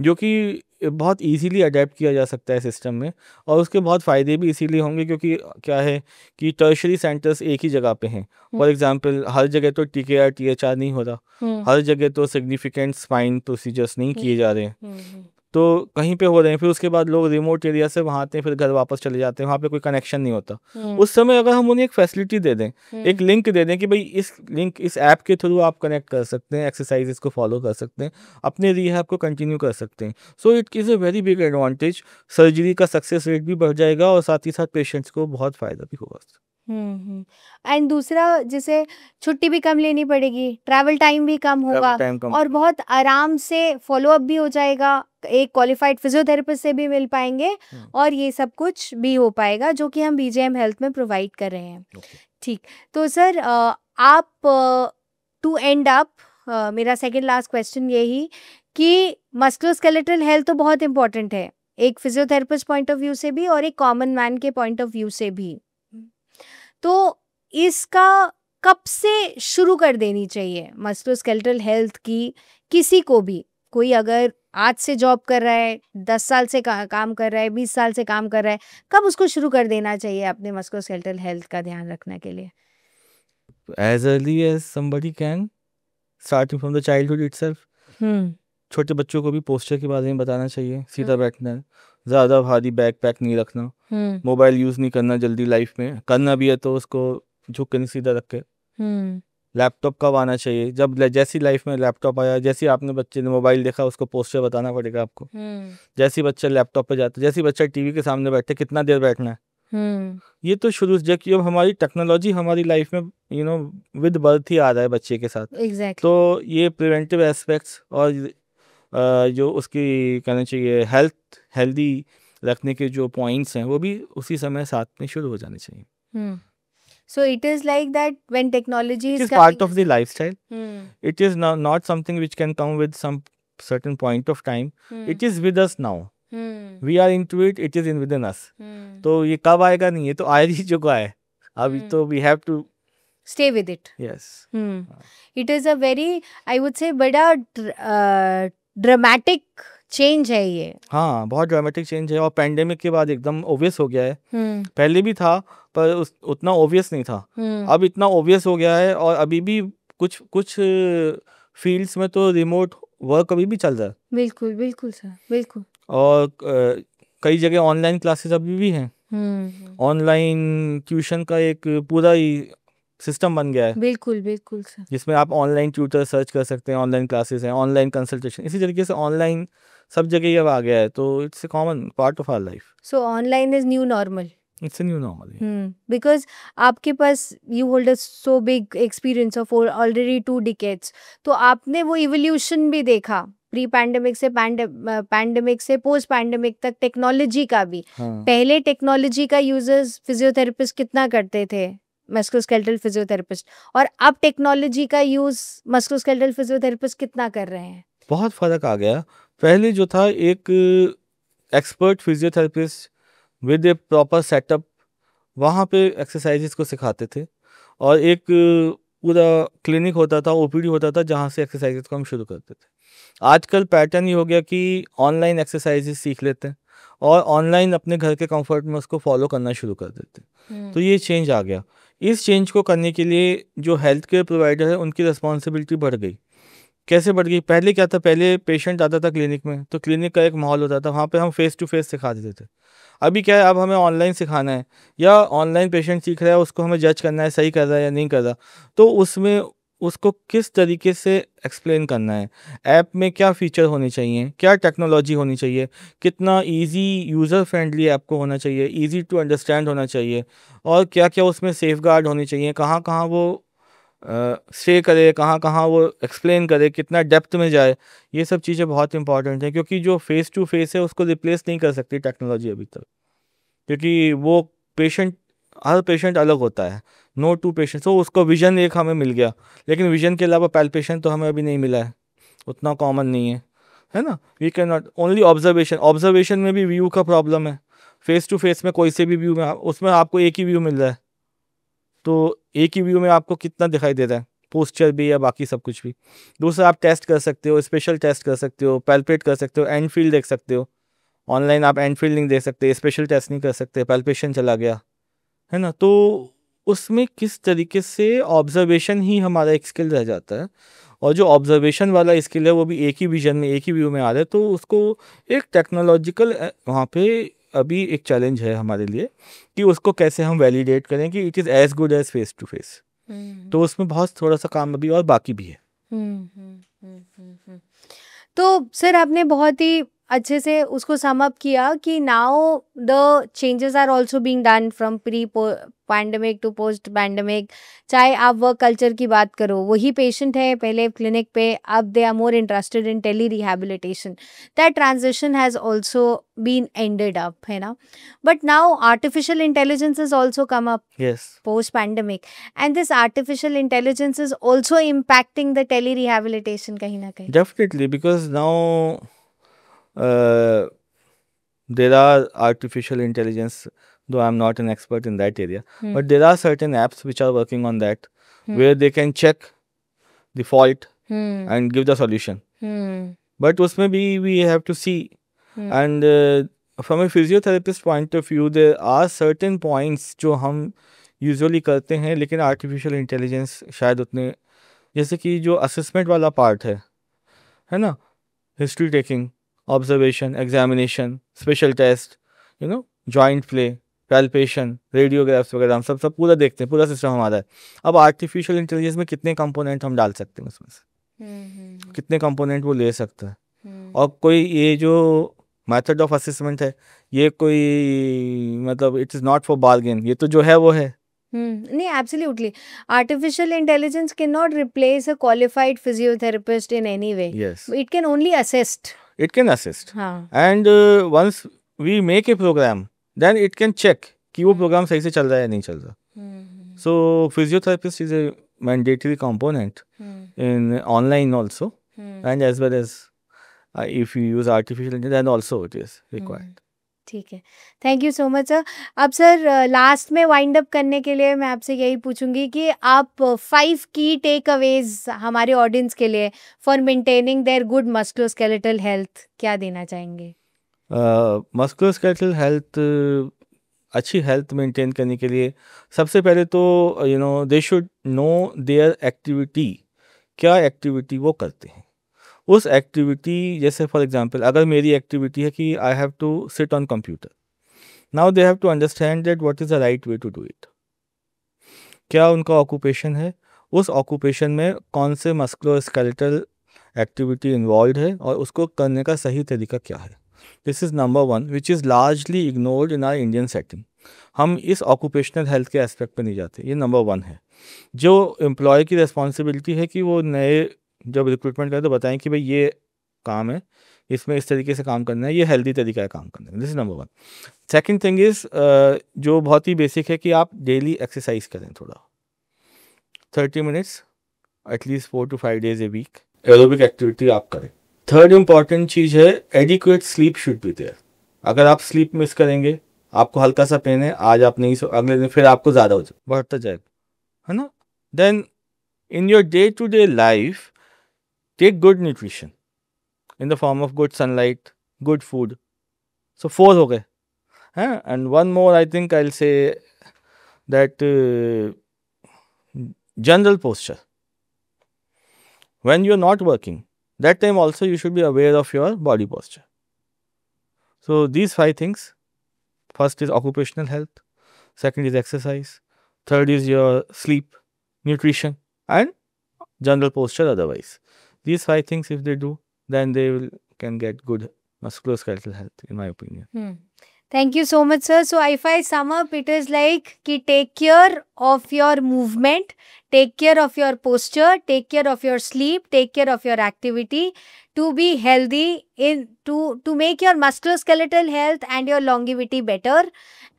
जो कि बहुत इजीली अडेप्ट किया जा सकता है सिस्टम में। और उसके बहुत फ़ायदे भी इसीलिए होंगे क्योंकि क्या है कि टर्शरी सेंटर्स एक ही जगह पे हैं। फॉर एग्जांपल हर जगह तो TKR THR नहीं हो रहा, हर जगह तो सिग्निफिकेंट स्पाइन प्रोसीजर्स नहीं किए जा रहे हैं, तो कहीं पे हो रहे हैं, फिर उसके बाद लोग रिमोट एरिया से वहाँ आते हैं, फिर घर वापस चले जाते हैं, वहाँ पे कोई कनेक्शन नहीं होता। उस समय अगर हम उन्हें एक फैसिलिटी दे दें, एक लिंक दे दें कि भाई इस ऐप के थ्रू आप कनेक्ट कर सकते हैं, एक्सरसाइजेस को फॉलो कर सकते हैं, अपने रिहैब को कंटिन्यू कर सकते हैं, so it is a very big advantage. Surgery का सक्सेस रेट भी बढ़ जाएगा और साथ ही साथ पेशेंट्स को बहुत फ़ायदा भी होगा। एंड दूसरा, जैसे छुट्टी भी कम लेनी पड़ेगी, ट्रैवल टाइम भी कम होगा, टाइम कम और बहुत आराम से फॉलो अप भी हो जाएगा, एक क्वालिफाइड फिजियोथेरेपिस्ट से भी मिल पाएंगे, और ये सब कुछ भी हो पाएगा जो कि हम BGM हेल्थ में प्रोवाइड कर रहे हैं। ठीक, तो सर आप टू एंड अप, मेरा सेकंड लास्ट क्वेश्चन यही कि मस्कुलोस्केलेटल हेल्थ तो बहुत इंपॉर्टेंट है, एक फिजियोथेरेपिस्ट पॉइंट ऑफ व्यू से भी और एक कॉमन मैन के पॉइंट ऑफ व्यू से भी, तो इसका कब से शुरू कर देनी चाहिए मस्कुलोस्केलेटल हेल्थ की? किसी को भी, कोई अगर आज से जॉब कर रहा है, 10 साल से काम कर रहा है, 20 साल से काम कर रहा है, कब उसको शुरू कर देना चाहिए अपने मस्कुलोस्केलेटल हेल्थ का ध्यान रखने के लिए? As early as somebody can, starting from the childhood itself. छोटे बच्चों को भी पोस्चर के बारे में बताना चाहिए, सीधा बैठना है, ज़्यादा भारी बैग पैक नहीं रखना, मोबाइल यूज़ नहीं करना जल्दी लाइफ में, करना भी है तो उसको झुक के नहीं सीधा रख के। लैपटॉप कब आना चाहिए? जब जैसी लाइफ में लैपटॉप आया, जैसे आपने बच्चे ने मोबाइल देखा उसको पोस्चर बताना पड़ेगा आपको। जैसे बच्चा लैपटॉप पे जाता है, जैसे बच्चा टीवी के सामने बैठे, कितना देर बैठना है, ये तो शुरू से, जब हमारी टेक्नोलॉजी हमारी लाइफ में विद बर्थ ही आ रहा है बच्चे के साथ। तो ये प्रिवेंटिव एस्पेक्ट्स और जो उसकी कहना चाहिए हेल्दी रखने के जो पॉइंट्स हैं वो भी उसी समय साथ में शुरू हो जाने चाहिए। So it is like that when technology It is is part coming of the lifestyle. Hmm. It is not something which can come with some certain point of time. It is with us now. We are into it. It is in within us. तो ये कब आएगा नहीं, ये तो आ ही चुका है अभी, तो we have to stay with it. yes. It is a very, I would say, बड़ा ड्रामेटिक चेंज है ये। हाँ, बहुत ड्रामेटिक चेंज है, और पैंडेमिक के बाद एकदम ओबियस हो गया है। पहले भी था पर उतना ओबियस नहीं था, अब इतना ओबियस हो गया है, और अभी भी कुछ फील्ड्स में तो रिमोट वर्क अभी भी चल रहा है। बिल्कुल बिल्कुल सर, बिल्कुल। और कई जगह ऑनलाइन क्लासेस अभी भी हैं। ऑनलाइन ट्यूशन का एक पूरा ही सिस्टम बन गया है। बिल्कुल बिल्कुल सर, जिसमें आप ऑनलाइन ट्यूटर सर्च कर सकते हैं, ऑनलाइन क्लासेस हैं, ऑनलाइन कंसल्टेशन, इसी तरीके से ऑनलाइन सब जगह ये आ गया है, तो it's a common part of our life. So online is new normal. It's a new normal, because आपके पास you hold a so big experience of already 2 decades, तो आपने वो इवोल्यूशन भी देखा, प्री पैंडेमिक से पैंडेमिक से पोस्ट पैंडेमिक तक, टेक्नोलॉजी का भी। पहले टेक्नोलॉजी का यूजर्स फिजियोथेरेपिस्ट कितना करते थे, मस्कुलोस्केलेटल फिजियोथेरेपिस्ट, और अब टेक्नोलॉजी का यूज मस्कुलोस्केलेटल फिजियोथेरेपिस्ट कितना कर रहे हैं? बहुत फर्क आ गया। पहले जो था एक expert physiotherapist with A proper setup वहाँ पे एक्सरसाइजेस को सिखाते थे, और एक पूरा क्लिनिक होता था, OPD होता था, जहाँ से एक्सरसाइजेस को हम शुरू करते थे। आजकल पैटर्न ये हो गया कि ऑनलाइन एक्सरसाइजेस सीख लेते हैं और ऑनलाइन अपने घर के कंफर्ट में उसको फॉलो करना शुरू कर देते हैं। तो ये चेंज आ गया। इस चेंज को करने के लिए जो हेल्थ केयर प्रोवाइडर है उनकी रिस्पॉन्सिबिलिटी बढ़ गई कैसे बढ़ गई? पहले क्या था, पहले पेशेंट आता था क्लिनिक में तो क्लिनिक का एक माहौल होता था, वहाँ पे हम फेस टू फेस सिखा देते थे। अभी क्या है, अब हमें ऑनलाइन सिखाना है या ऑनलाइन पेशेंट सीख रहा है, उसको हमें जज करना है सही कर रहा है या नहीं कर रहा। तो उसमें उसको किस तरीके से एक्सप्लेन करना है, ऐप में क्या फ़ीचर होने चाहिए, क्या टेक्नोलॉजी होनी चाहिए, कितना इजी यूज़र फ्रेंडली ऐप को होना चाहिए, इजी टू अंडरस्टैंड होना चाहिए, और क्या क्या उसमें सेफगार्ड होनी चाहिए, कहाँ कहाँ वो स्टे करे, कहाँ कहाँ वो एक्सप्लेन करे, कितना डेप्थ में जाए। ये सब चीज़ें बहुत इंपॉर्टेंट हैं, क्योंकि जो फेस टू फेस है उसको रिप्लेस नहीं कर सकती टेक्नोलॉजी अभी तक, क्योंकि वो पेशेंट, हर पेशेंट अलग होता है। नो टू पेशेंट, तो उसको विजन एक हमें मिल गया, लेकिन विजन के अलावा पैल्पेशन तो हमें अभी नहीं मिला है, उतना कॉमन नहीं है ना। We can not only observation, observation में भी व्यू का प्रॉब्लम है। फेस टू फेस में कोई से भी व्यू में उसमें आपको एक ही व्यू मिल रहा है, तो एक ही व्यू में आपको कितना दिखाई दे रहा है, पोस्चर भी या बाकी सब कुछ भी। दूसरा, आप टेस्ट कर सकते हो, स्पेशल टेस्ट कर सकते हो, पैल्पेट कर सकते हो, एंड फील देख सकते हो। ऑनलाइन आप एंड फील नहीं देख सकते, स्पेशल टेस्ट नहीं कर सकते, पैल्पेशन चला गया, है ना। तो उसमें किस तरीके से ऑब्जर्वेशन ही हमारा एक स्किल रह जाता है, और जो ऑब्जर्वेशन वाला स्किल है वो भी एक ही विजन में, एक ही व्यू में आ रहा है, तो उसको एक टेक्नोलॉजिकल वहाँ पे अभी एक चैलेंज है हमारे लिए कि उसको कैसे हम वैलिडेट करें कि it is as good as face to face. तो उसमें बहुत थोड़ा सा काम अभी और बाकी भी है। तो सर आपने बहुत ही अच्छे से उसको सम अप किया कि now the changes are also being done from pre pandemic to post pandemic. चाहे आप वर्क कल्चर की बात करो, वही पेशेंट है पहले क्लिनिक पे, अब they are more interested in telerehabilitation. That transition has also been ended up, है ना। But now artificial intelligence is also come up yes, post pandemic, and this artificial intelligence is also impacting the tele rehabilitation kahin na kahin. Definitely, because now there are artificial intelligence, though I'm not an expert in that area, but there are certain apps which are working on that, where they can check the fault and give the solution. But usme bhi we have to see, and from a physiotherapist point of view, there are certain points जो हम usually करते हैं, लेकिन artificial intelligence शायद उतने, जैसे कि जो असेसमेंट वाला पार्ट है ना, history taking, observation, examination, special test, joint play, palpation, radiographs वगैरह, हम सब पूरा देखते हैं, पूरा सिस्टम हमारा है। अब आर्टिफिशियल इंटेलिजेंस में कितने कंपोनेंट हम डाल सकते हैं उसमें से, कितने कंपोनेंट वो ले सकता है, और कोई ये जो मेथड ऑफ असेसमेंट है, ये कोई मतलब it is not for bargain, ये तो जो है वो है। नहीं, absolutely. Artificial intelligence cannot replace a qualified physiotherapist in any way. Yes, It can only assist. it can assist, हाँ. and once we make a program, then it can check कि वो प्रोग्राम सही से चल रहा है या नहीं चल रहा। So physiotherapist is a mandatory component in online also, and as well as if you use artificial intelligence, then also it is required. ठीक है, thank you so much sir. अब सर लास्ट में वाइंड अप करने के लिए मैं आपसे यही पूछूंगी कि आप 5 की टेक अवेज हमारे ऑडियंस के लिए for maintaining their good musculoskeletal health क्या देना चाहेंगे? मस्कुलोस्केलेटल हेल्थ, अच्छी हेल्थ मेंटेन करने के लिए सबसे पहले तो they should know their activity, क्या एक्टिविटी वो करते हैं। उस एक्टिविटी, जैसे फॉर एग्जांपल अगर मेरी एक्टिविटी है कि I have to sit on computer, now they have to understand that what is the right way to do it. क्या उनका ऑक्यूपेशन है, उस ऑक्यूपेशन में कौन से मस्कुलोस्केलेटल एक्टिविटी इन्वॉल्व है, और उसको करने का सही तरीका क्या है। This is number one which is largely ignored in are Indian setting. हम इस ऑक्यूपेशनल हेल्थ के एस्पेक्ट पर नहीं जाते, ये नंबर वन है। जो एम्प्लॉय की रिस्पॉन्सिबिलिटी है कि वो नए जब रिक्रूटमेंट करें तो बताएं कि भाई ये काम है, इसमें इस तरीके से काम करना है, ये हेल्दी तरीका है काम करने का। This is number one. Second thing is जो बहुत ही बेसिक है कि आप डेली एक्सरसाइज करें, थोड़ा 30 minutes at least 4 to 5 days a week aerobic activity आप करें। थर्ड इम्पॉर्टेंट चीज़ है adequate sleep should be there. अगर आप स्लीप मिस करेंगे, आपको हल्का सा पेन है, आज आप नहीं सो, अगले दिन फिर आपको ज़्यादा हो जाए, बढ़ता जाएगा, है ना। Then in your day-to-day life, take good nutrition in the form of good sunlight, good food. So 4 हो गए, हैं। And one more, I think I'll say that general posture. When you're not working, that time also you should be aware of your body posture. So these 5 things: first is occupational health, second is exercise, third is your sleep, nutrition, and general posture otherwise. These 5 things, if they do, then they can get good musculoskeletal health, in my opinion. Thank you so much, sir. So, if I sum up, it is like ki take care of your movement, take care of your posture, take care of your sleep, take care of your activity to be healthy, to make your musculoskeletal health and your longevity better,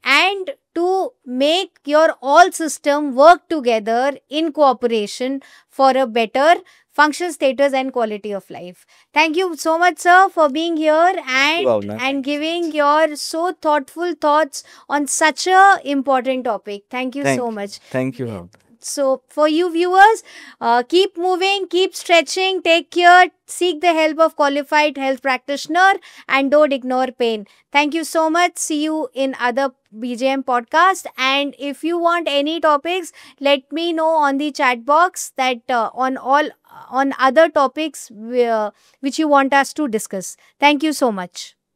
and to make your all system work together in cooperation for a better function, status, and quality of life. Thank you so much, sir, for being here Bhavna. and giving your so thoughtful thoughts on such a important topic. Thank you so much. Thank you, Bhavna. So, for you viewers, keep moving, keep stretching, take care, seek the help of qualified health practitioner, and don't ignore pain. Thank you so much. See you in other BJM podcast. And if you want any topics, let me know on the chat box that on other topics which you want us to discuss. Thank you so much.